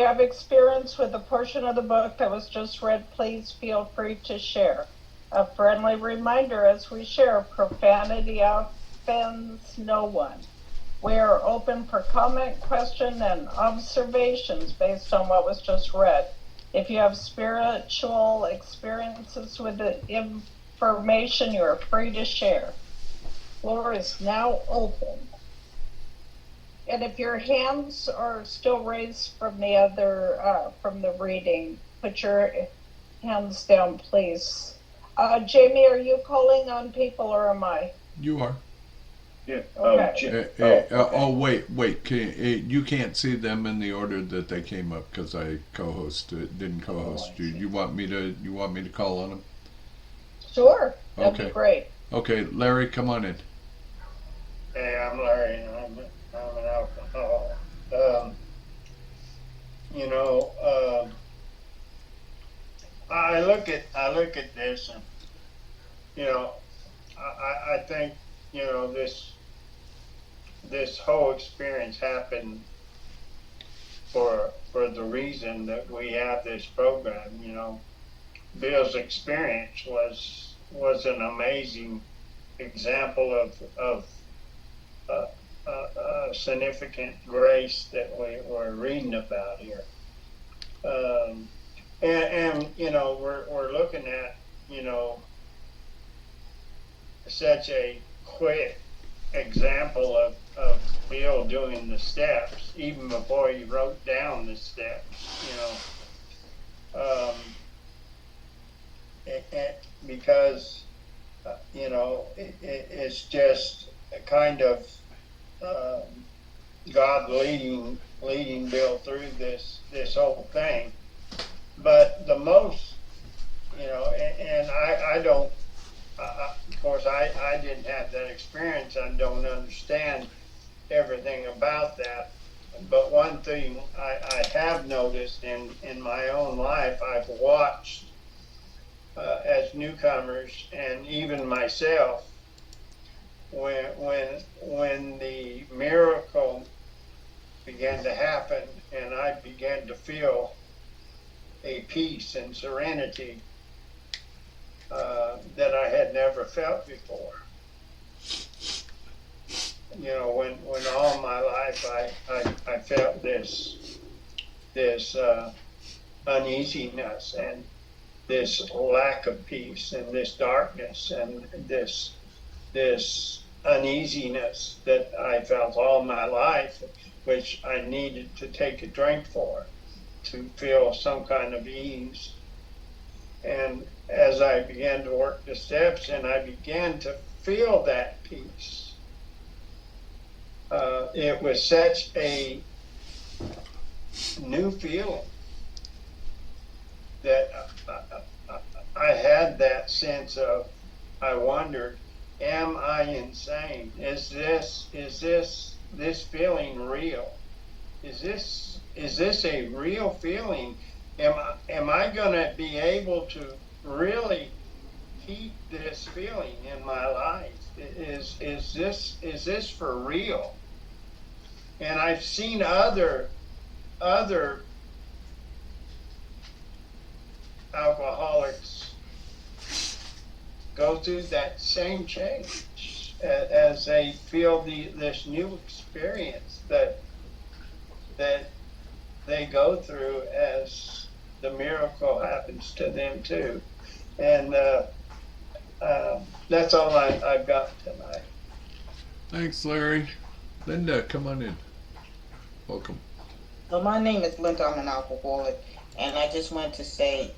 have experience with a portion of the book that was just read, please feel free to share. A friendly reminder as we share, profanity offends no one. We are open for comment, question, and observations based on what was just read. If you have spiritual experiences with the information, you are free to share. Floor is now open. And if your hands are still raised from the reading, put your hands down, please. Jamie, are you calling on people or am I? You are. Yeah. Okay. Wait. You can't see them in the order that they came up because I didn't co-host you. You want me to call on them? Sure. That'd Okay. be great. Okay, Larry, come on in. Hey, I'm Larry, and I'm an alcoholic. I look at this, and I think this whole experience happened for the reason that we have this program. Bill's experience was an amazing example of significant grace that we're reading about here. We're looking at, such a quick example of Bill doing the steps, even before he wrote down the steps, because, it's just a kind of God leading Bill through this whole thing. But the most, and I don't, of course, I didn't have that experience. I don't understand everything about that. But one thing I have noticed in my own life, I've watched as newcomers and even myself, when the miracle began to happen and I began to feel a peace and serenity that I had never felt before. When all my life I felt this uneasiness and this lack of peace and this darkness and this uneasiness that I felt all my life, which I needed to take a drink for to feel some kind of ease. And as I began to work the steps and I began to feel that peace, it was such a new feeling. that I had that sense of, I wondered, am I insane? Is this feeling real? Is this a real feeling? Am I gonna be able to really keep this feeling in my life? Is this for real? And I've seen other alcoholics go through that same change as they feel this new experience that they go through as the miracle happens to them too. And that's all I've got tonight. Thanks, Larry. Linda, come on in. Welcome. So my name is Linda. I'm an alcoholic, and I just wanted to say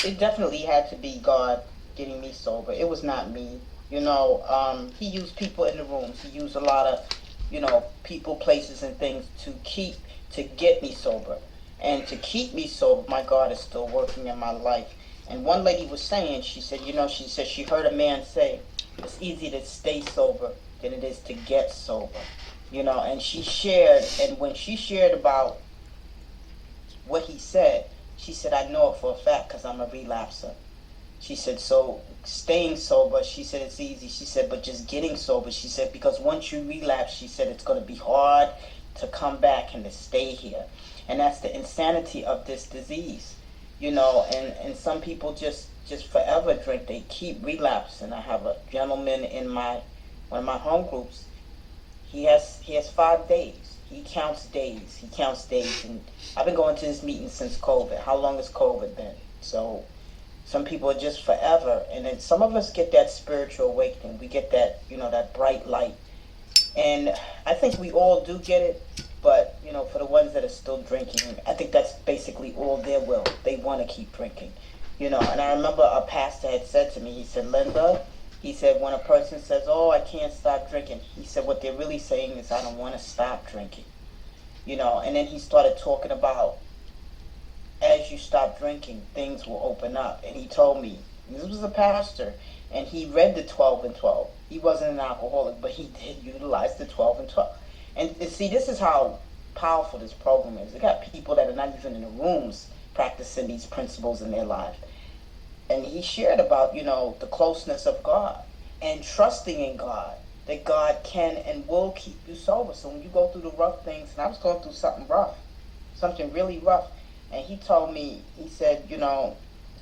it definitely had to be God getting me sober. It was not me. You know, he used people in the rooms. He used a lot of, you know, people, places, and things to get me sober. And to keep me sober, my God is still working in my life. And one lady was saying, she said, you know, she said she heard a man say, it's easier to stay sober than it is to get sober. You know, and she shared, and when she shared about what he said, she said, I know it for a fact because I'm a relapser. She said, so staying sober, she said, it's easy. She said, but just getting sober, she said, because once you relapse, she said, it's going to be hard to come back and to stay here. And that's the insanity of this disease, you know, and some people just forever drink. They keep relapsing. I have a gentleman in one of my home groups. He has 5 days. He counts days. And I've been going to this meeting since COVID. How long has COVID been? So some people are just forever. And then some of us get that spiritual awakening. We get that, you know, that bright light. And I think we all do get it. But, you know, for the ones that are still drinking, I think that's basically all their will. They want to keep drinking. You know, and I remember a pastor had said to me, he said, Linda, he said, when a person says, oh, I can't stop drinking, he said, what they're really saying is, I don't want to stop drinking. You know, and then he started talking about, as you stop drinking, things will open up. And he told me, this was a pastor, and he read the 12 and 12. He wasn't an alcoholic, but he did utilize the 12 and 12. And see, this is how powerful this program is. They got people that are not even in the rooms practicing these principles in their life. And he shared about, you know, the closeness of God and trusting in God, that God can and will keep you sober. So when you go through the rough things, and I was going through something really rough, and he told me, he said, you know,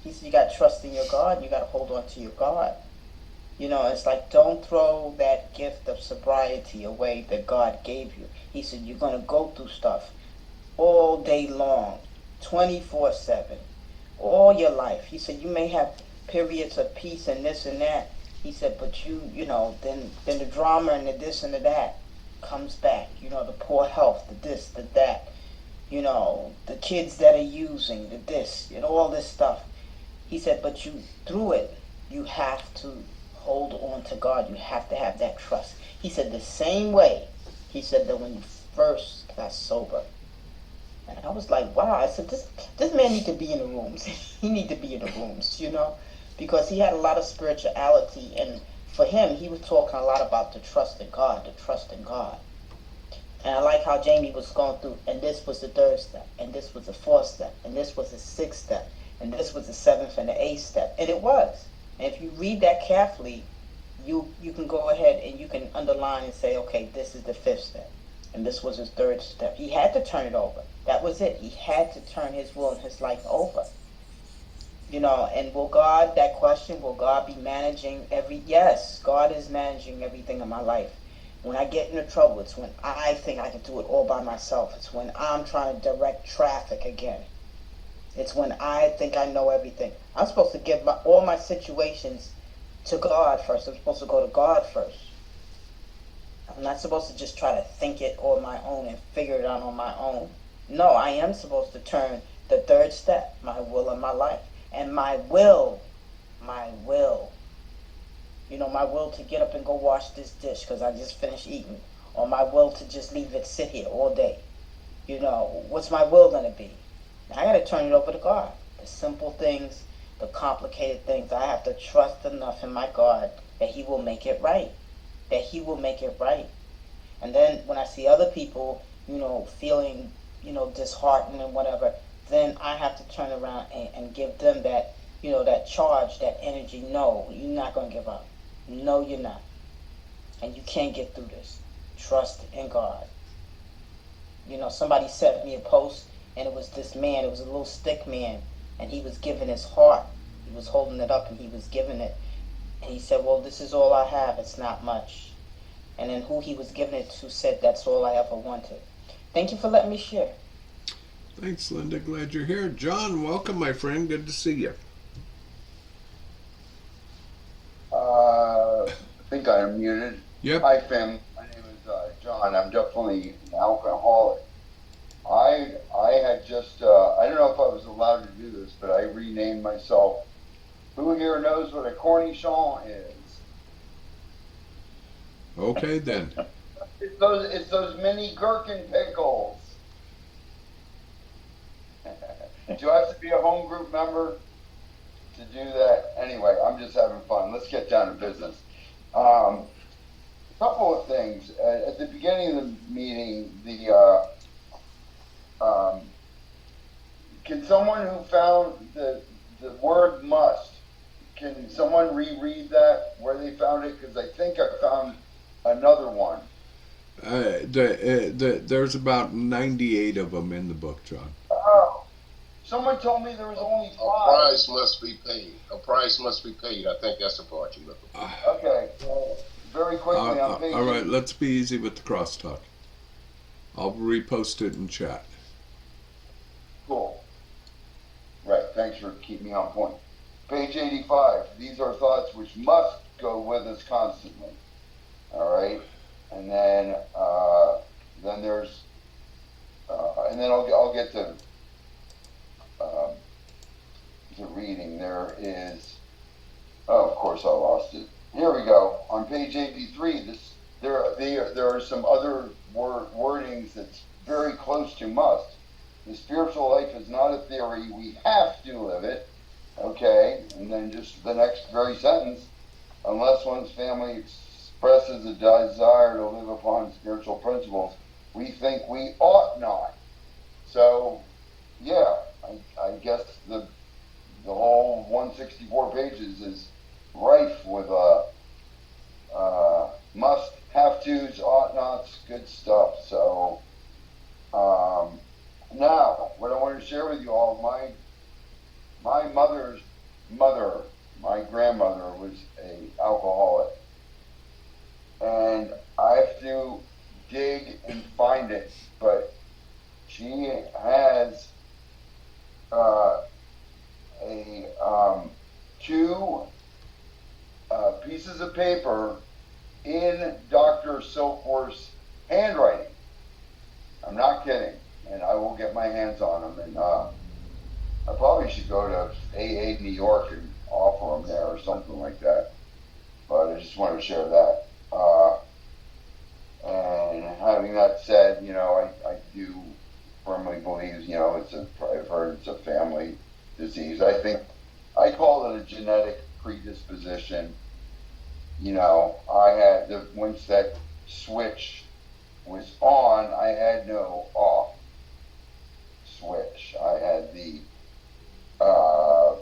he said, you got to trust in your God, and you got to hold on to your God. You know, it's like, don't throw that gift of sobriety away that God gave you. He said, you're going to go through stuff all day long, 24/7. All your life. He said, you may have periods of peace and this and that. He said, but you know, then the drama and the this and the that comes back. You know, the poor health, the this, the that. You know, the kids that are using, the this, and all this stuff. He said, but through it, you have to hold on to God. You have to have that trust. He said, the same way, he said that when you first got sober. And I was like, wow. I said, this man need to be in the rooms. He need to be in the rooms, you know, because he had a lot of spirituality. And for him, he was talking a lot about the trust in God, And I like how Jamie was going through, and this was the 3rd step, and this was the 4th step, and this was the 6th step, and this was the 7th and the 8th step. And it was. And if you read that carefully, you can go ahead and you can underline and say, okay, this is the 5th step. And this was his 3rd step. He had to turn it over. That was it. He had to turn his will and his life over. You know, and that question, will God be managing yes, God is managing everything in my life. When I get into trouble, it's when I think I can do it all by myself. It's when I'm trying to direct traffic again. It's when I think I know everything. I'm supposed to give all my situations to God first. I'm supposed to go to God first. I'm not supposed to just try to think it on my own and figure it out on my own. No, I am supposed to turn the 3rd step, my will in my life. And my will, you know, my will to get up and go wash this dish because I just finished eating. Or my will to just leave it sit here all day. You know, what's my will going to be? I got to turn it over to God. The simple things, the complicated things, I have to trust enough in my God that He will make it right. That He will make it right. And then when I see other people, feeling, disheartened and whatever, then I have to turn around and give them that, that charge, that energy. No, you're not going to give up. No, you're not. And you can't get through this. Trust in God. Somebody sent me a post, and it was this man. It was a little stick man, and he was giving his heart. He was holding it up, and he was giving it. And he said, well, this is all I have. It's not much. And then who he was giving it to said, that's all I ever wanted. Thank you for letting me share. Thanks, Linda. Glad you're here. John, welcome, my friend. Good to see you. I think I am muted. Yep. Hi, Finn. My name is John. I'm definitely an alcoholic. I had just, I don't know if I was allowed to do this, but I renamed myself. Who here knows what a cornichon is? Okay, then. It's those mini gherkin pickles. Do I have to be a home group member to do that? Anyway, I'm just having fun. Let's get down to business. A couple of things. At the beginning of the meeting, can someone who found the word must, can someone reread that, where they found it? Because I think I found another one. There's about 98 of them in the book, John. Oh, someone told me there was only 5. A price must be paid. A price must be paid. I think that's the part you're looking for. Okay, well, very quickly on page. All right, let's be easy with the crosstalk. I'll repost it in chat. Cool. Right, thanks for keeping me on point. Page 85. These are thoughts which must go with us constantly. All right, and then there's, and then I'll get to reading. There is, oh, of course I lost it. Here we go. On page 83, there are some other wordings that's very close to must. The spiritual life is not a theory. We have to live it. Okay, and then just the next very sentence, unless one's family expresses a desire to live upon spiritual principles, we think we ought not. So, yeah, I guess the whole 164 pages is rife with must, have tos, ought nots, good stuff. So, now, what I want to share with you all, my mother's mother, my grandmother, was an alcoholic. And I have to dig and find it, but she has two pieces of paper in Dr. Silkworth's handwriting. I'm not kidding, and I will get my hands on them. And I probably should go to AA New York and offer them there or something like that. But I just wanted to share that. And having that said, I do firmly believe, I've heard it's a family disease. I think I call it a genetic predisposition. I had once that switch was on, I had no off switch. I had the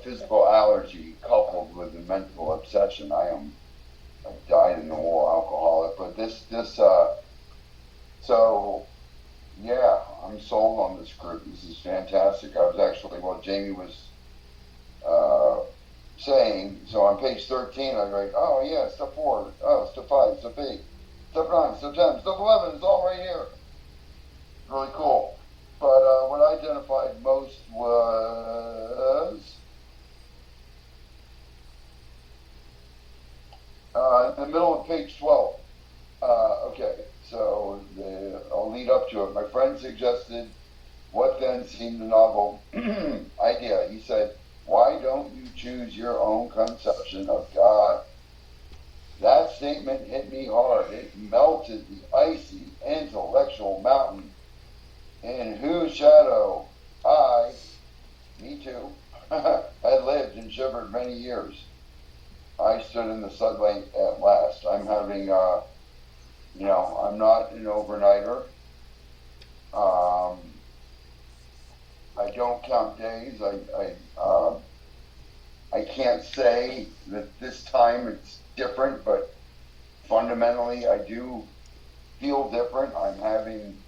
physical allergy coupled with the mental obsession. I died in the war alcoholic, but so yeah, I'm sold on this group. This is fantastic. I was actually, well, Jamie was saying, so on page 13, I write, oh yeah, step 4, oh, step 5, step 8, step 9, step 10, step 11, it's all right here. Really cool. But what I identified most was in the middle of page 12. Okay, so I'll lead up to it. My friend suggested what then seemed a novel idea. He said, why don't you choose your own conception of God? That statement hit me hard. It melted the icy intellectual mountain in whose shadow I Me too. I lived and shivered many years. I stood in the sunlight at last. I'm having, I'm not an overnighter. I don't count days. I can't say that this time it's different, but fundamentally I do feel different. I'm having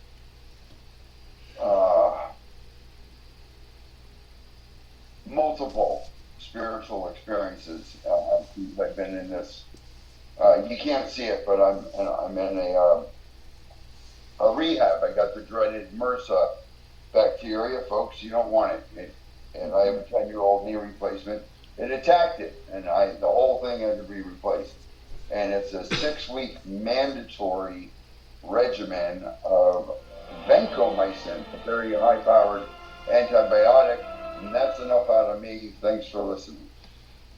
multiple spiritual experiences since I've been in this. You can't see it, but I'm in a rehab. I got the dreaded MRSA bacteria, folks. You don't want it. And I have a 10-year-old knee replacement. It attacked it, and the whole thing had to be replaced. And it's a 6-week mandatory regimen of vancomycin, a very high-powered antibiotic, and that's enough out of me. Thanks for listening.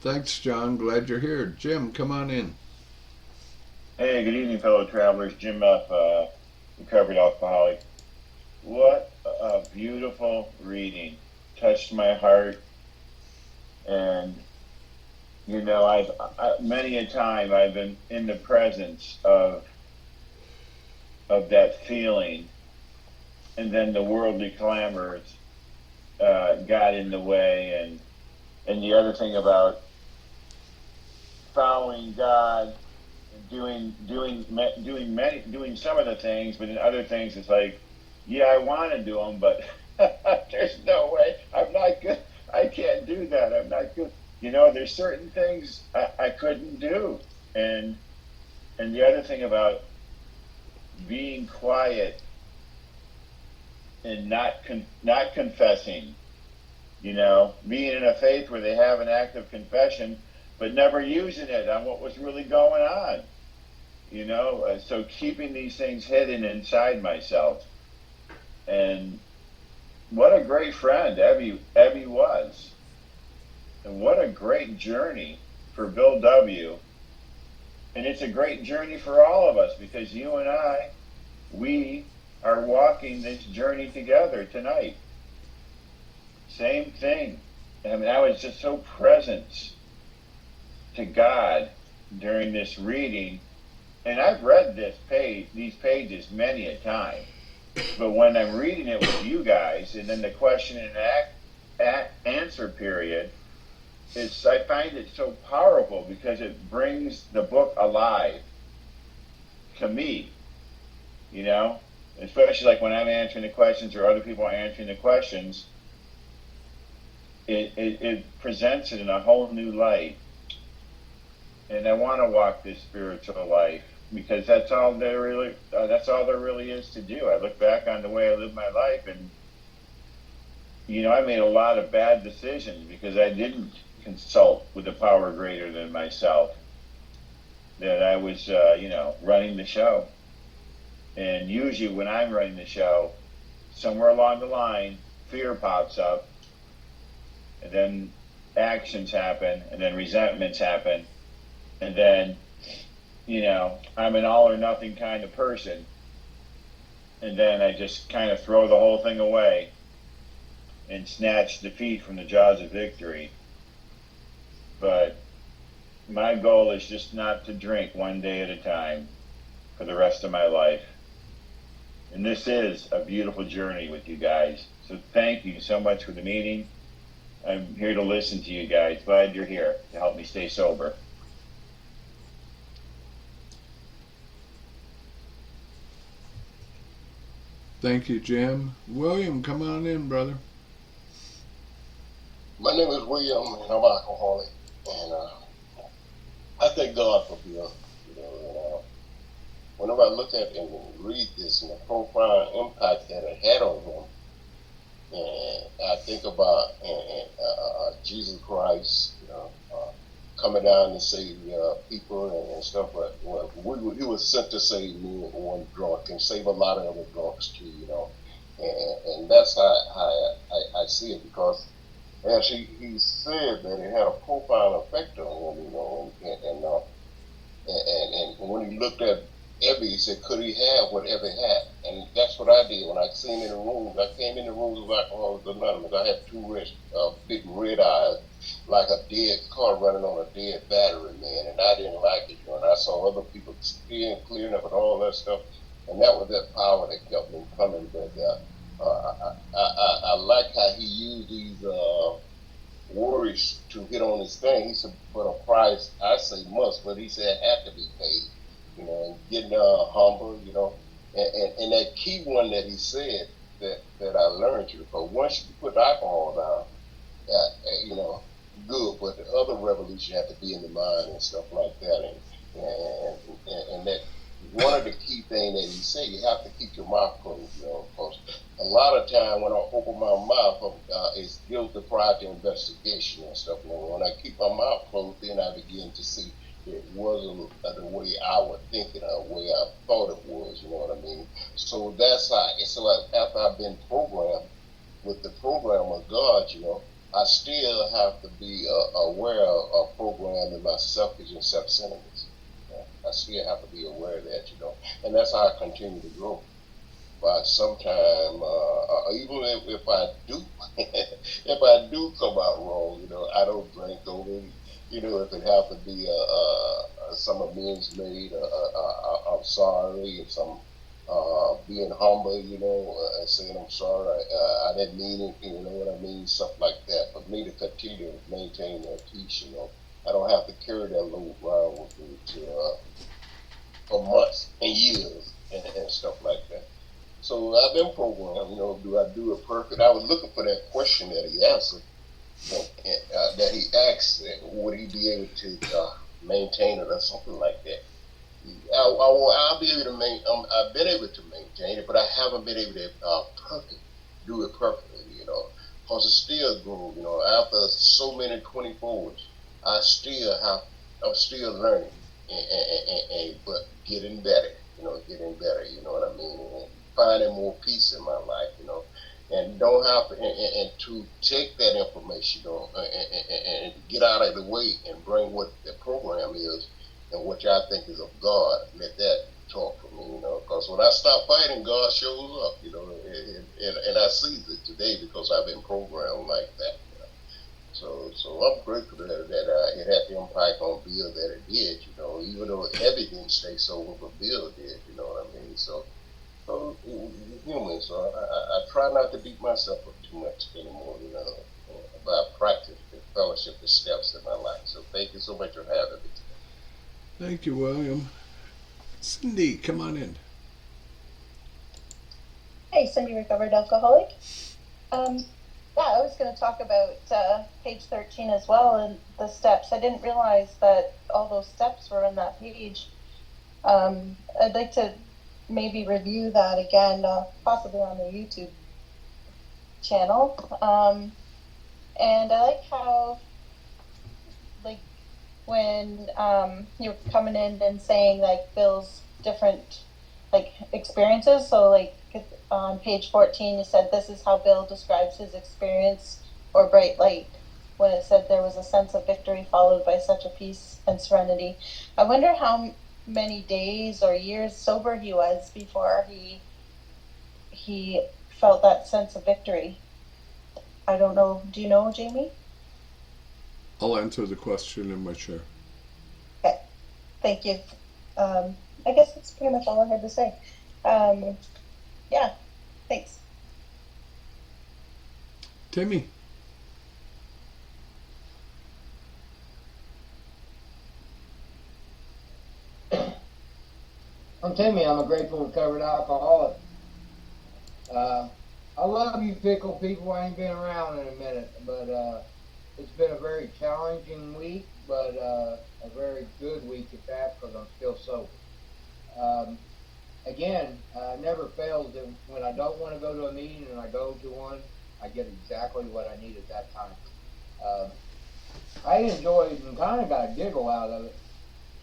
Thanks, John. Glad you're here. Jim, come on in. Hey, good evening, fellow travelers. Jim F., recovered alcoholic. What a beautiful reading. Touched my heart. And, I've many a time I've been in the presence of that feeling, and then the worldly clamors got in the way, and the other thing about following God, doing some of the things, but in other things it's like, yeah, I want to do them, but there's no way. I'm not good. I can't do that. I'm not good. There's certain things I couldn't do, and the other thing about being quiet and not confessing, being in a faith where they have an active confession, but never using it on what was really going on, so keeping these things hidden inside myself. And what a great friend Ebby was. And what a great journey for Bill W. And it's a great journey for all of us, because you and I, we are walking this journey together tonight. Same thing. I mean, I was just so present to God during this reading. And I've read these pages many a time. But when I'm reading it with you guys, and then the question and answer period, I find it so powerful, because it brings the book alive to me, especially like when I'm answering the questions or other people are answering the questions. It presents it in a whole new light. And I want to walk this spiritual life, because that's all there really is to do. I look back on the way I lived my life, and I made a lot of bad decisions because I didn't consult with a power greater than myself. That I was, running the show. And usually when I'm running the show, somewhere along the line, fear pops up, and then actions happen, and then resentments happen, and then I'm an all or nothing kind of person, and then I just kind of throw the whole thing away and snatch defeat from the jaws of victory. But my goal is just not to drink one day at a time for the rest of my life. And this is a beautiful journey with you guys. So thank you so much for the meeting. I'm here to listen to you guys. Glad you're here to help me stay sober. Thank you, Jim. William, come on in, brother. My name is William, and I'm alcoholic, and I thank God for Bill. Whenever I look at and read this and the profound impact that it had on him, and I think about Jesus Christ, coming down to save people and stuff. But he was sent to save me, one drunk, and save a lot of other drunks too, And that's how I see it, because as he said that it had a profound effect on him, and when he looked at Ebby, he said, could he have what Ebby had? And that's what I did when I seen in the rooms. I came in the rooms of Alcoholics Anonymous. I had two big red eyes, like a dead car running on a dead battery, man. And I didn't like it, And I saw other people clearing up and all that stuff. And that was that power that kept me coming. But I like how he used these worries to hit on his thing. He said, for a price, I say must, but he said had to be paid. And getting humble, and that key one that he said that I learned, because once you put alcohol down, good, but the other revolution had to be in the mind and stuff like that, and that one of the key things that he said, you have to keep your mouth closed, because a lot of time when I open my mouth, it's guilt deprived investigation and stuff. When I keep my mouth closed, then I begin to see it wasn't the way I was thinking or the way I thought it was, you know what I mean? So that's how, so after I've been programmed with the program of God, I still have to be aware of programming my selfish and self-centeredness. I still have to be aware of that, and that's how I continue to grow. But sometimes, even if I do, if I do come out wrong, I don't drink over it. If it have to be some amends made, I'm sorry, and some being humble, and saying I'm sorry, I didn't mean it, you know what I mean, stuff like that. For me to continue to maintain that peace, I don't have to carry that load around with me for months and years and stuff like that. So I've been programmed, do I do it perfect? I was looking for that question that he answered, that he asked, would he be able to maintain it or something like that. I'll be able to I've been able to maintain it, but I haven't been able to do it perfectly, because it's still growing, after so many 24s, I'm still learning, but getting better, you know what I mean, and finding more peace in my life, and don't have to, and to take that information, and get out of the way and bring what the program is and what y'all think is of God, let that talk for me, because when I stop fighting, God shows up, and I see it today because I've been programmed like that. So I'm grateful that it had the impact on Bill that it did, even though Evie didn't stay sober, but Bill did, you know what I mean? So human, so I try not to beat myself up too much anymore, about practice, the fellowship, the steps in my life. So thank you so much for having me today. Thank you, William. Cindy, come on in. Hey, Cindy, recovered alcoholic. I was going to talk about page 13 as well, and the steps. I didn't realize that all those steps were on that page. I'd like to maybe review that again, possibly on the YouTube channel. And I like how, like, when you're coming in and saying, like, Bill's different, like, experiences. So, like, on page 14, you said, this is how Bill describes his experience, or bright light, when it said there was a sense of victory followed by such a peace and serenity. I wonder how many days or years sober he was before he felt that sense of victory. I don't know. Do you know, Jamie? I'll answer the question in my chair. Okay. Thank you. I guess that's pretty much all I had to say. Yeah. Thanks. Timmy. I'm Timmy. I'm a grateful recovered alcoholic. I love you fickle people. I ain't been around in a minute, but it's been a very challenging week, but a very good week at that, because I'm still sober. Again, never fails that when I don't want to go to a meeting and I go to one, I get exactly what I need at that time. I enjoyed and kind of got a giggle out of it.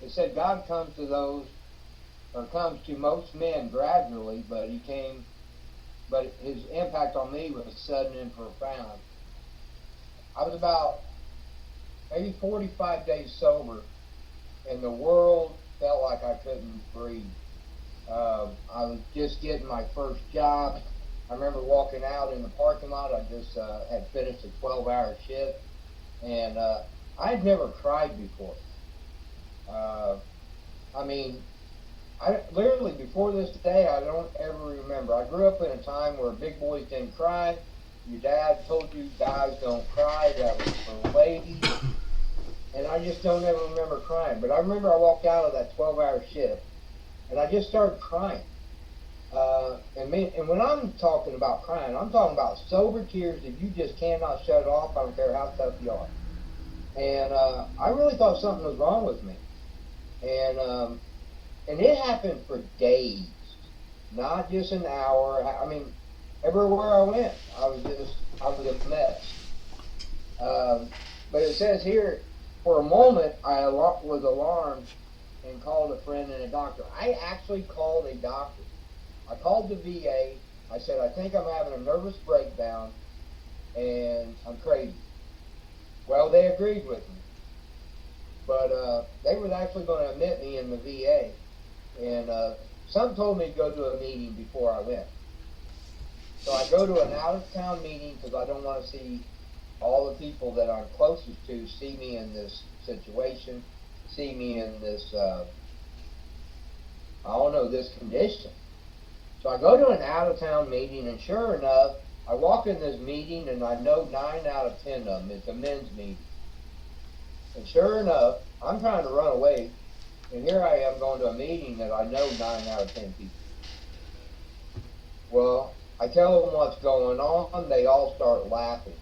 It said God comes to those, or comes to most men gradually, but his impact on me was sudden and profound. I was about maybe 45 days sober, and the world felt like I couldn't breathe. I was just getting my first job. I remember walking out in the parking lot. I just had finished a 12-hour shift, and I had never cried before. I mean, I literally before this day, I don't ever remember. I grew up in a time where big boys didn't cry. Your dad told you guys don't cry. That was for ladies. And I just don't ever remember crying. But I remember I walked out of that 12-hour shift, and I just started crying. And when I'm talking about crying, I'm talking about sober tears that you just cannot shut it off. I don't care how tough you are. And I really thought something was wrong with me. And it happened for days, not just an hour. I mean, everywhere I went, I was a mess. But it says here, for a moment, I was alarmed and called a friend and a doctor. I actually called a doctor. I called the VA. I said, I think I'm having a nervous breakdown and I'm crazy. Well, they agreed with me. But they were actually going to admit me in the VA. And some told me to go to a meeting before I went. So I go to an out-of-town meeting because I don't want to see all the people that I'm closest to see me in this situation, see me in this, this condition. So I go to an out-of-town meeting, and sure enough, I walk in this meeting, and I know 9 out of 10 of them. It's a men's meeting. And sure enough, I'm trying to run away, and here I am going to a meeting that I know 9 out of 10 people. Well, I tell them what's going on. They all start laughing.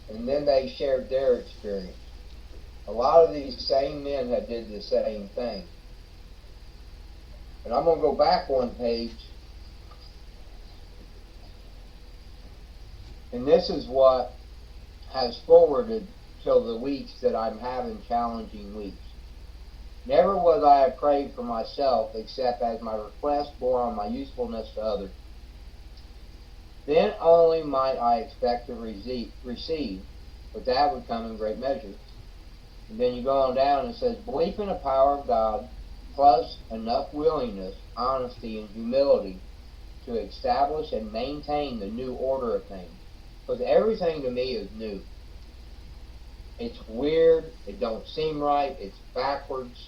And then they shared their experience. A lot of these same men had did the same thing. And I'm going to go back one page. And this is what has forwarded till the weeks that I'm having challenging weeks. Never was I afraid for myself, except as my request bore on my usefulness to others. Then only might I expect to receive, but that would come in great measure. And then you go on down and it says, belief in the power of God, plus enough willingness, honesty, and humility to establish and maintain the new order of things. Because everything to me is new. It's weird, it don't seem right, it's backwards,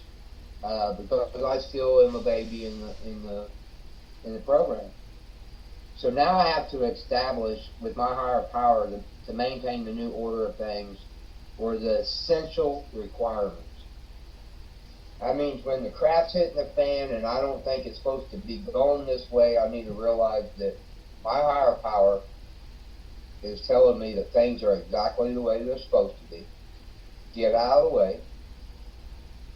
because I still am a baby in the program. So now I have to establish with my higher power to maintain the new order of things, or the essential requirements. That means when the crap's hitting the fan and I don't think it's supposed to be going this way, I need to realize that my higher power is telling me that things are exactly the way they're supposed to be. Get out of the way.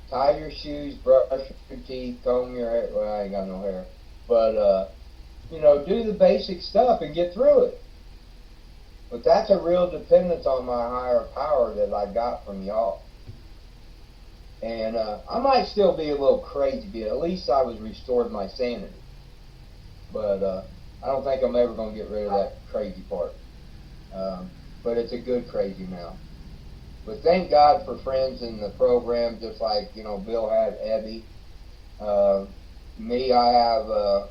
Tie your shoes, brush your teeth, comb your hair. Well, I ain't got no hair. But, do the basic stuff and get through it. But that's a real dependence on my higher power that I got from y'all. And I might still be a little crazy, but at least I was restored my sanity. But I don't think I'm ever going to get rid of that crazy part. But it's a good crazy now. But thank God for friends in the program, just like, Bill had Ebby. Me, I have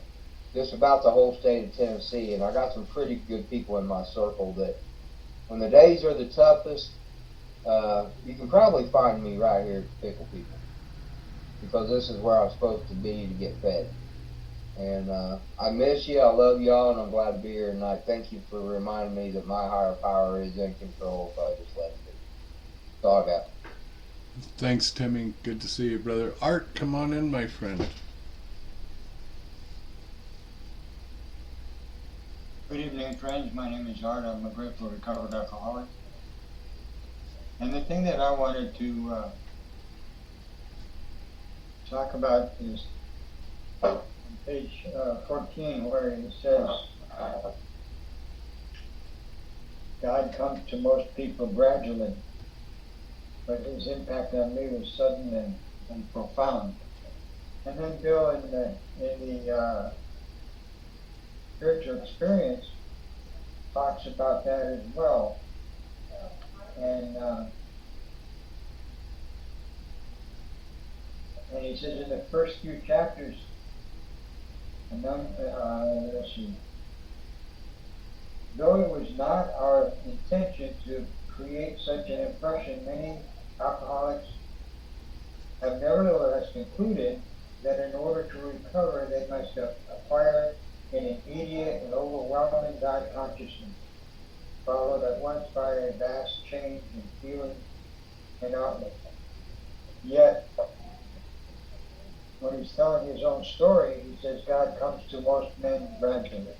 just about the whole state of Tennessee, and I got some pretty good people in my circle that when the days are the toughest, you can probably find me right here at Pickle People, because this is where I'm supposed to be to get fed. And I miss you, I love y'all, and I'm glad to be here tonight. Thank you for reminding me that my higher power is in control if I just let it be. That's all I got. Thanks, Timmy. Good to see you, brother. Art, come on in, my friend. Good evening, friends. My name is Art. I'm a grateful recovered alcoholic. And the thing that I wanted to talk about is on page 14, where it says, God comes to most people gradually, but his impact on me was sudden and profound. And then Bill, in the spiritual experience, talks about that as well. And he says in the first few chapters, let's see, though it was not our intention to create such an impression, many alcoholics have nevertheless concluded that in order to recover, they must acquire an immediate and overwhelming God consciousness, followed at once by a vast change in feeling and outlook. Yet, when he's telling his own story, he says God comes to most men gradually.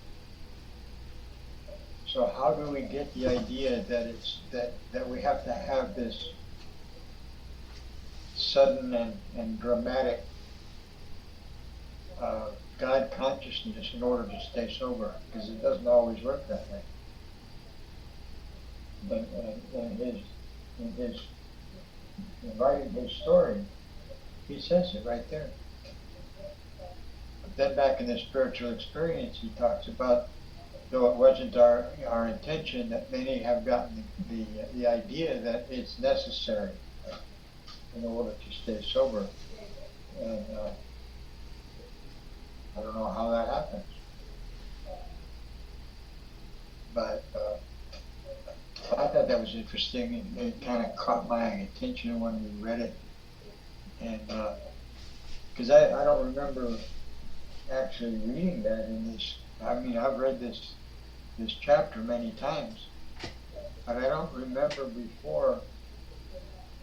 So how do we get the idea that it's that we have to have this sudden and dramatic God consciousness in order to stay sober? Because it doesn't always work that way. But in writing his story, he says it right there. But then back in the spiritual experience, he talks about, though it wasn't our intention, that many have gotten the idea that it's necessary in order to stay sober. And I don't know how that happens. But I thought that was interesting, and it kind of caught my attention when we read it. And because I don't remember actually reading that in this. I mean, I've read this chapter many times, but I don't remember before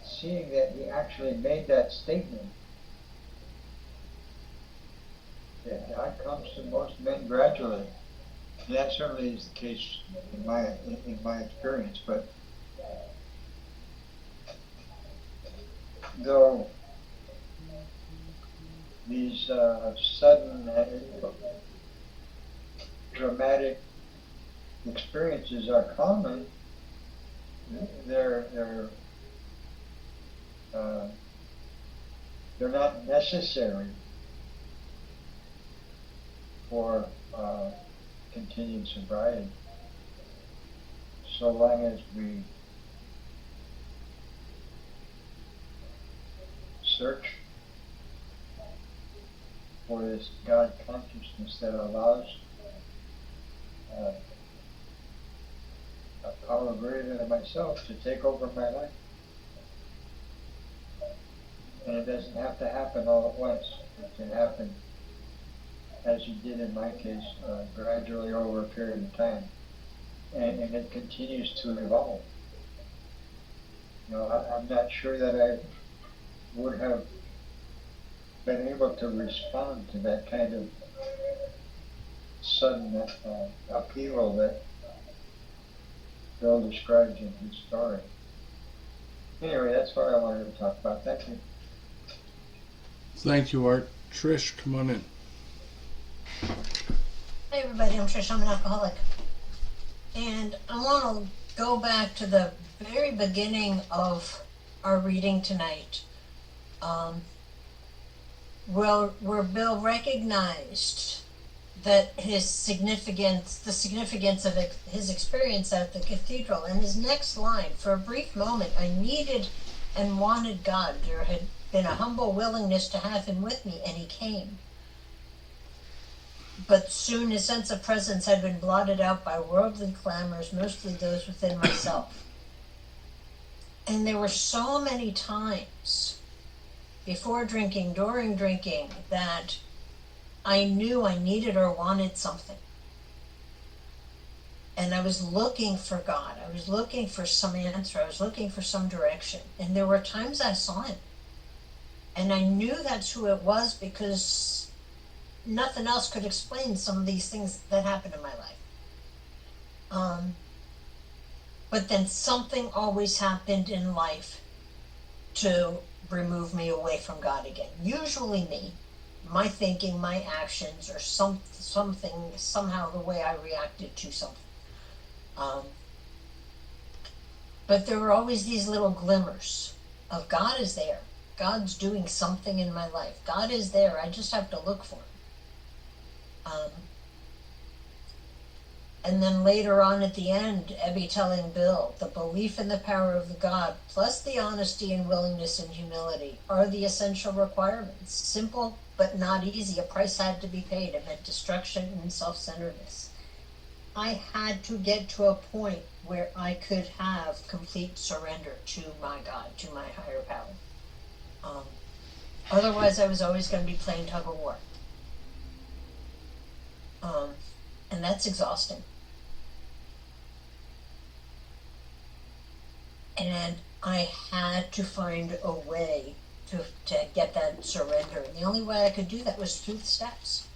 seeing that he actually made that statement that God comes to most men gradually. And that certainly is the case in my experience. But though these sudden dramatic experiences are common, they're not necessary for continued sobriety, so long as we search for this God consciousness that allows a power greater than myself to take over my life. And it doesn't have to happen all at once. It can happen, as it did in my case, gradually over a period of time. And it continues to evolve. You know, I'm not sure that I would have been able to respond to that kind of sudden upheaval that Bill describes in his story. Anyway, that's what I wanted to talk about. Thank you. Thank you, Art. Trish, come on in. Hey everybody, I'm Trish. I'm an alcoholic. And I want to go back to the very beginning of our reading tonight, where Bill recognized that the significance of his experience at the cathedral. And his next line, for a brief moment, I needed and wanted God. There had been a humble willingness to have him with me, and he came. But soon his sense of presence had been blotted out by worldly clamors, mostly those within myself. And there were so many times, before drinking, during drinking, that I knew I needed or wanted something. And I was looking for God. I was looking for some answer. I was looking for some direction. And there were times I saw him. And I knew that's who it was because nothing else could explain some of these things that happened in my life. But then something always happened in life to remove me away from God again. Usually me, my thinking, my actions, or something, somehow the way I reacted to something. But there were always these little glimmers of God is there. God's doing something in my life. God is there. I just have to look for him. And then later on at the end, Ebby telling Bill, the belief in the power of God, plus the honesty and willingness and humility are the essential requirements. Simple, but not easy. A price had to be paid. It meant destruction and self-centeredness. I had to get to a point where I could have complete surrender to my God, to my higher power. Otherwise, I was always going to be playing tug of war. And that's exhausting. And I had to find a way to get that surrender. And the only way I could do that was through the steps.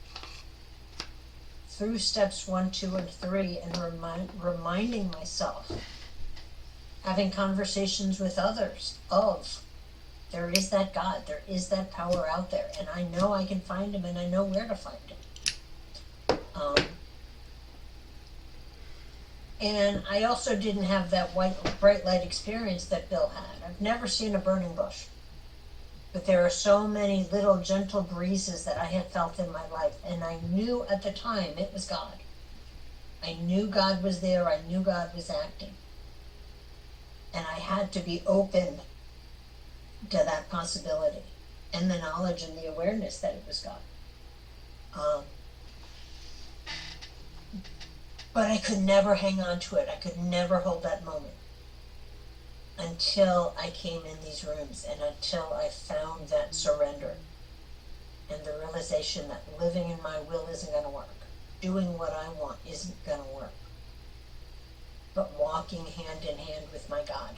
Through steps 1, 2, and 3, and reminding myself, having conversations with others of, there is that God, there is that power out there, and I know I can find him, and I know where to find him. And I also didn't have that bright light experience that Bill had. I've never seen a burning bush. But there are so many little gentle breezes that I had felt in my life. And I knew at the time it was God. I knew God was there. I knew God was acting. And I had to be open to that possibility. And the knowledge and the awareness that it was God. But I could never hang on to it. I could never hold that moment until I came in these rooms and until I found that surrender and the realization that living in my will isn't going to work. Doing what I want isn't going to work. But walking hand in hand with my God.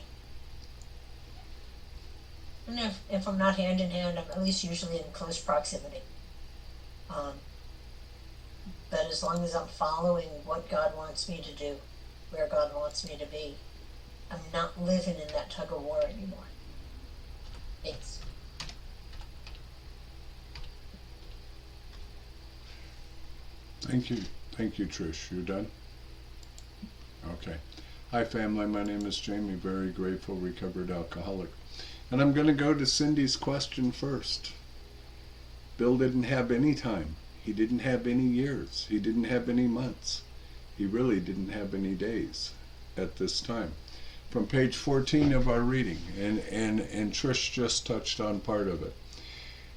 And if I'm not hand in hand, I'm at least usually in close proximity. But as long as I'm following what God wants me to do, where God wants me to be, I'm not living in that tug of war anymore. Thanks. Thank you. Thank you, Trish. You done? Okay. Hi, family. My name is Jamie. Very grateful, recovered alcoholic. And I'm going to go to Cindy's question first. Bill didn't have any time. He didn't have any years. He didn't have any months. He really didn't have any days at this time. From page 14 of our reading, and Trish just touched on part of it.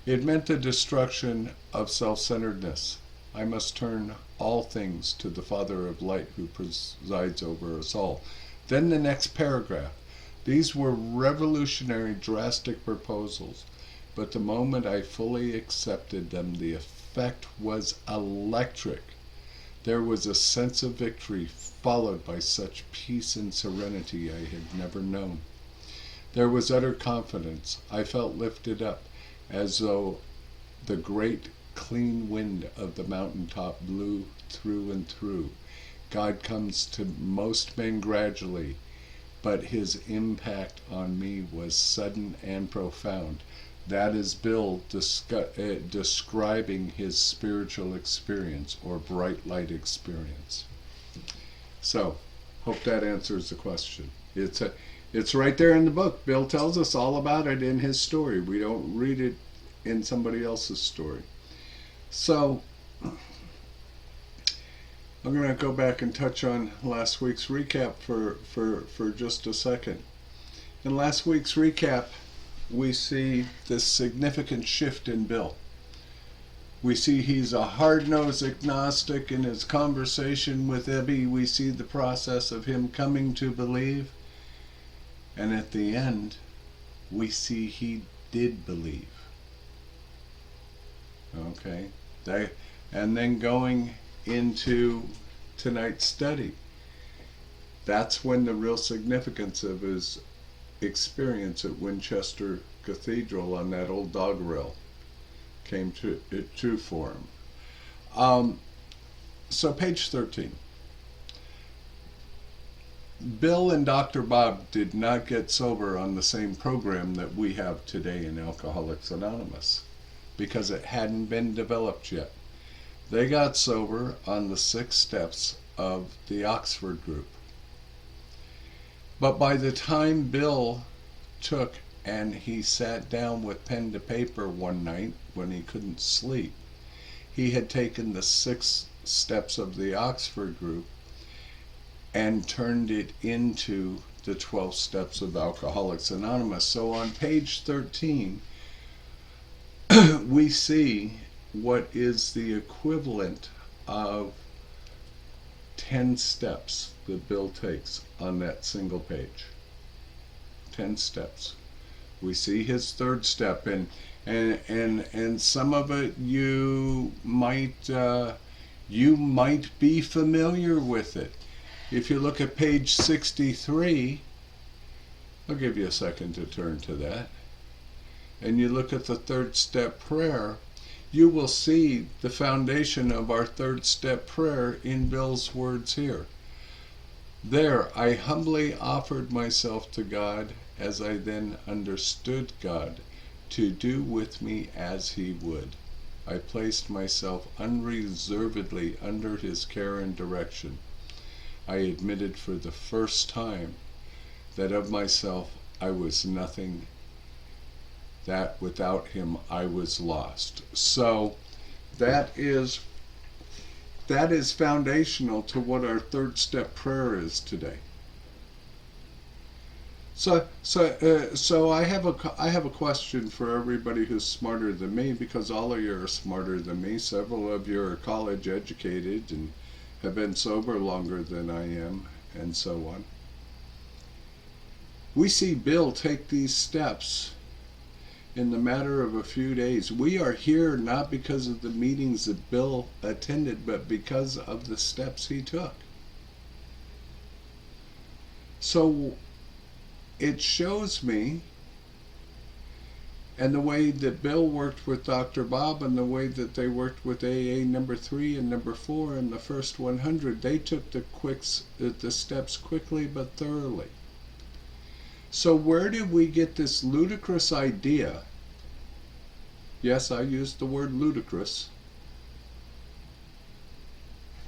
It meant the destruction of self-centeredness. I must turn all things to the Father of Light who presides over us all. Then the next paragraph. These were revolutionary, drastic proposals, but the moment I fully accepted them, the effect was electric. There was a sense of victory followed by such peace and serenity I had never known. There was utter confidence. I felt lifted up as though the great clean wind of the mountaintop blew through and through. God comes to most men gradually, but his impact on me was sudden and profound. That is Bill describing his spiritual experience or bright light experience. So, hope that answers the question. It's right there in the book. Bill tells us all about it in his story. We don't read it in somebody else's story. So, I'm going to go back and touch on last week's recap for just a second. In last week's recap, we see this significant shift in Bill. We see he's a hard-nosed agnostic. In his conversation with Ebby, we see the process of him coming to believe. And at the end, we see he did believe. Okay? And then going into tonight's study, that's when the real significance of his experience at Winchester Cathedral on that old dog rail came true for him. So page 13. Bill and Dr. Bob did not get sober on the same program that we have today in Alcoholics Anonymous because it hadn't been developed yet. They got sober on the 6 steps of the Oxford group. But by the time Bill took and he sat down with pen to paper one night when he couldn't sleep, he had taken the 6 steps of the Oxford group and turned it into the 12 steps of Alcoholics Anonymous. So on page 13, we see what is the equivalent of 10 steps that Bill takes on that single page. 10 steps. We see his third step, and some of it you might be familiar with it. If you look at page 63, I'll give you a second to turn to that, and you look at the third step prayer, you will see the foundation of our third step prayer in Bill's words here. There, I humbly offered myself to God as I then understood God, to do with me as He would. I placed myself unreservedly under His care and direction. I admitted for the first time that of myself I was nothing, that without Him I was lost. So that is foundational to what our third step prayer is today. So I have a question for everybody who's smarter than me, because all of you are smarter than me. Several of you are college educated and have been sober longer than I am, and so on. We see Bill take these steps in the matter of a few days. We are here not because of the meetings that Bill attended, but because of the steps he took. So it shows me, and the way that Bill worked with Dr. Bob and the way that they worked with AA number 3 and number 4 in the first 100, they took the steps quickly but thoroughly. So where did we get this ludicrous idea? Yes, I used the word ludicrous.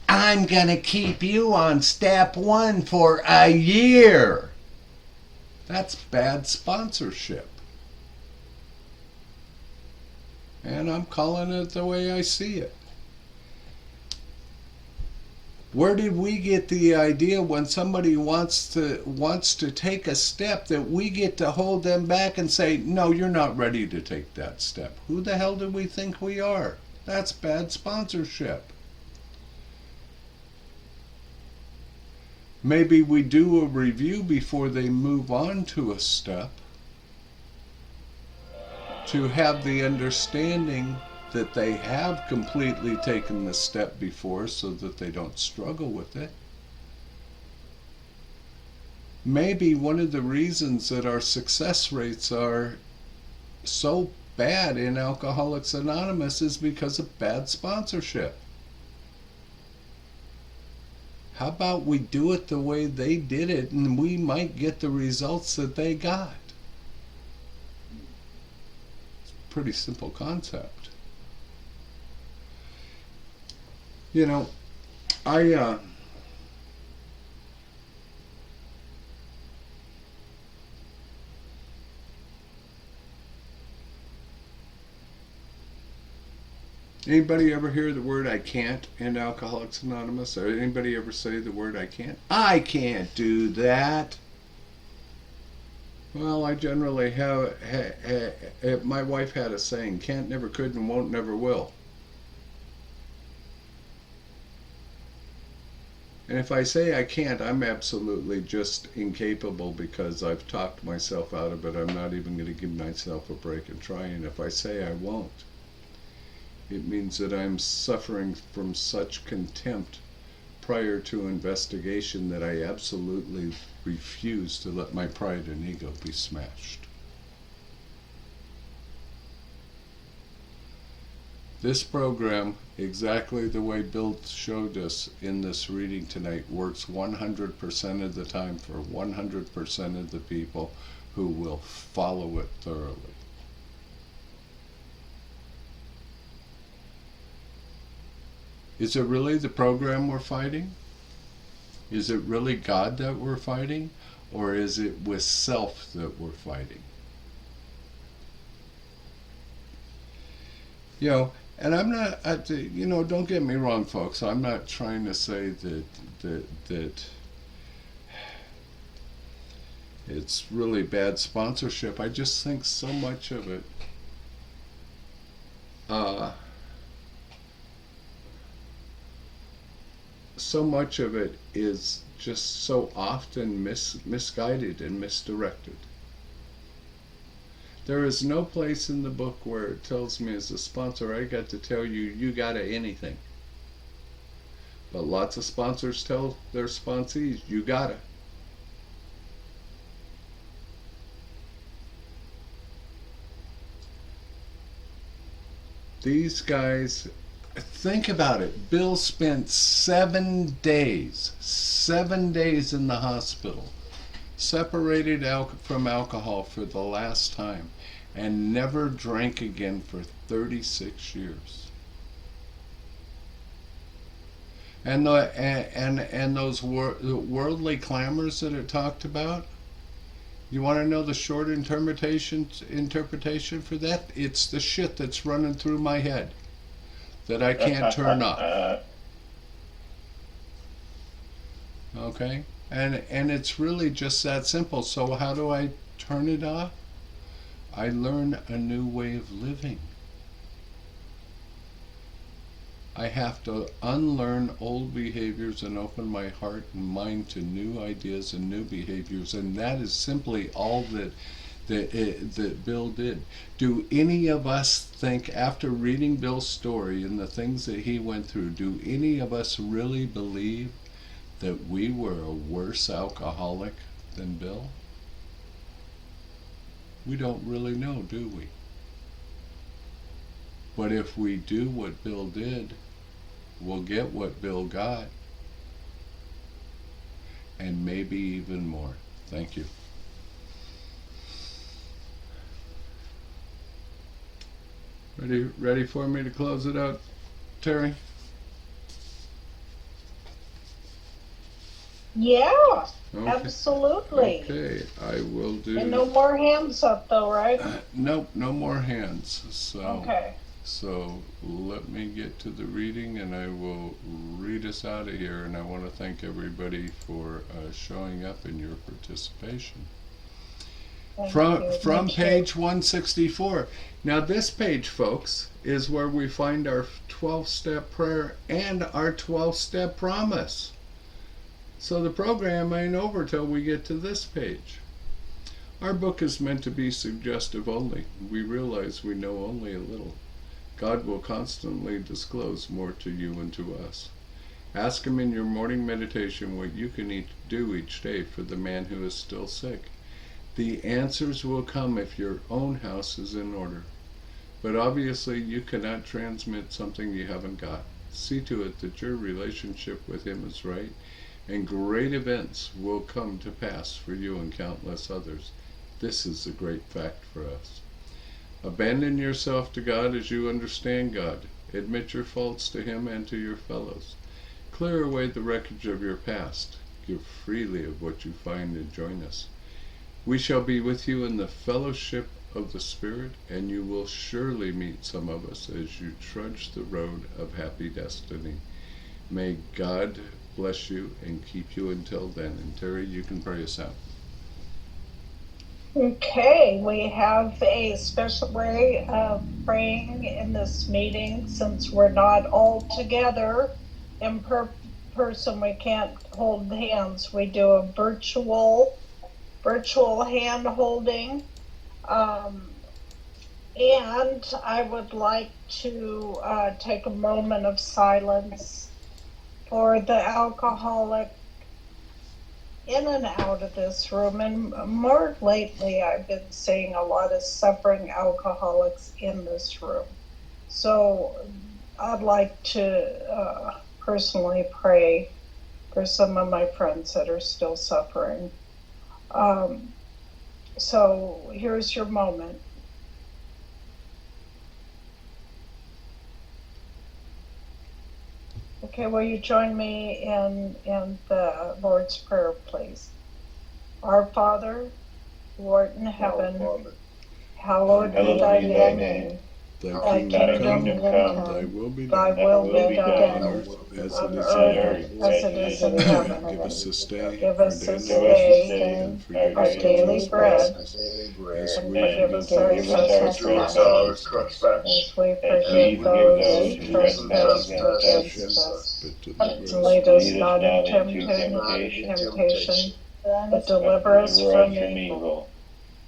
I'm gonna keep you on step 1 for a year. That's bad sponsorship. And I'm calling it the way I see it. Where did we get the idea when somebody wants to take a step that we get to hold them back and say, no, you're not ready to take that step? Who the hell do we think we are? That's bad sponsorship. Maybe we do a review before they move on to a step, to have the understanding that they have completely taken the step before, so that they don't struggle with it. Maybe one of the reasons that our success rates are so bad in Alcoholics Anonymous is because of bad sponsorship. How about we do it the way they did it, and we might get the results that they got? It's a pretty simple concept. You know, anybody ever hear the word I can't in Alcoholics Anonymous? Or anybody ever say the word I can't? I can't do that. Well, I generally have, my wife had a saying, can't, never could, and won't, never will. And if I say I can't, I'm absolutely just incapable, because I've talked myself out of it. I'm not even going to give myself a break and try. And if I say I won't, it means that I'm suffering from such contempt prior to investigation that I absolutely refuse to let my pride and ego be smashed. This program, exactly the way Bill showed us in this reading tonight, works 100% of the time for 100% of the people who will follow it thoroughly. Is it really the program we're fighting? Is it really God that we're fighting? Or is it with self that we're fighting? You know, and I'm not, don't get me wrong, folks. I'm not trying to say that It's really bad sponsorship. I just think so much of it is just so often misguided and misdirected. There is no place in the book where it tells me as a sponsor, I got to tell you, you gotta anything. But lots of sponsors tell their sponsees, you gotta. These guys, think about it. Bill spent 7 days in the hospital, separated from alcohol for the last time, and never drank again for 36 years. And those worldly clamors that it talked about, you want to know the short interpretation for that? It's the shit that's running through my head that I can't turn off. Okay? And it's really just that simple. So how do I turn it off? I learn a new way of living. I have to unlearn old behaviors and open my heart and mind to new ideas and new behaviors, and that is simply all that Bill did. Do any of us think, after reading Bill's story and the things that he went through, do any of us really believe that we were a worse alcoholic than Bill? We don't really know, do we? But if we do what Bill did, we'll get what Bill got, and maybe even more. Thank you. Ready for me to close it out, Terry? Yeah, Okay. absolutely. Okay, I will do. And no more hands up though, right? Nope, no more hands. So. Okay. So let me get to the reading, and I will read us out of here. And I want to thank everybody for showing up and your participation. From page 164. Now this page, folks, is where we find our 12-step prayer and our 12-step promise. So the program ain't over till we get to this page. Our book is meant to be suggestive only. We realize we know only a little. God will constantly disclose more to you and to us. Ask Him in your morning meditation what you can do each day for the man who is still sick. The answers will come if your own house is in order. But obviously you cannot transmit something you haven't got. See to it that your relationship with Him is right, and great events will come to pass for you and countless others. This is a great fact for us. Abandon yourself to God as you understand God. Admit your faults to Him and to your fellows. Clear away the wreckage of your past. Give freely of what you find and join us. We shall be with you in the fellowship of the Spirit, and you will surely meet some of us as you trudge the road of happy destiny. May God bless you and keep you until then. And Terry, you can pray us out. Okay, we have a special way of praying in this meeting. Since we're not all together in person, we can't hold hands. We do a virtual hand holding. And I would like to take a moment of silence for the alcoholic in and out of this room. And more lately, I've been seeing a lot of suffering alcoholics in this room. So I'd like to personally pray for some of my friends that are still suffering. So here's your moment. Okay, will you join me in the Lord's Prayer, please? Our Father, who art in heaven, hallowed be thy name. Thy kingdom come, thy will be Thy done, will be on done earth as on it is in earth heaven. as it is in heaven. Give us this day Give our us this daily day bread, and forgive our us our daily bread, trespasses, as and we forgive us forgive our those who trespasses, our trespass against us. trespasses. as we And forgive those who Who trespass trespass against us. but And deliver us lead from us evil. not into temptation, but deliver us from evil.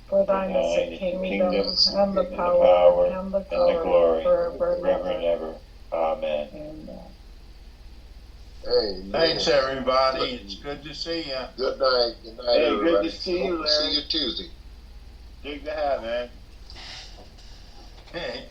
For thine is the kingdom, and the power, and the glory, forever and ever. Amen. Amen. Amen. Thanks, everybody. It's good to see you. Good night. Good night, Hey, everybody. good to see you, Hope to see Larry. you Tuesday. Dig to have, man. Hey,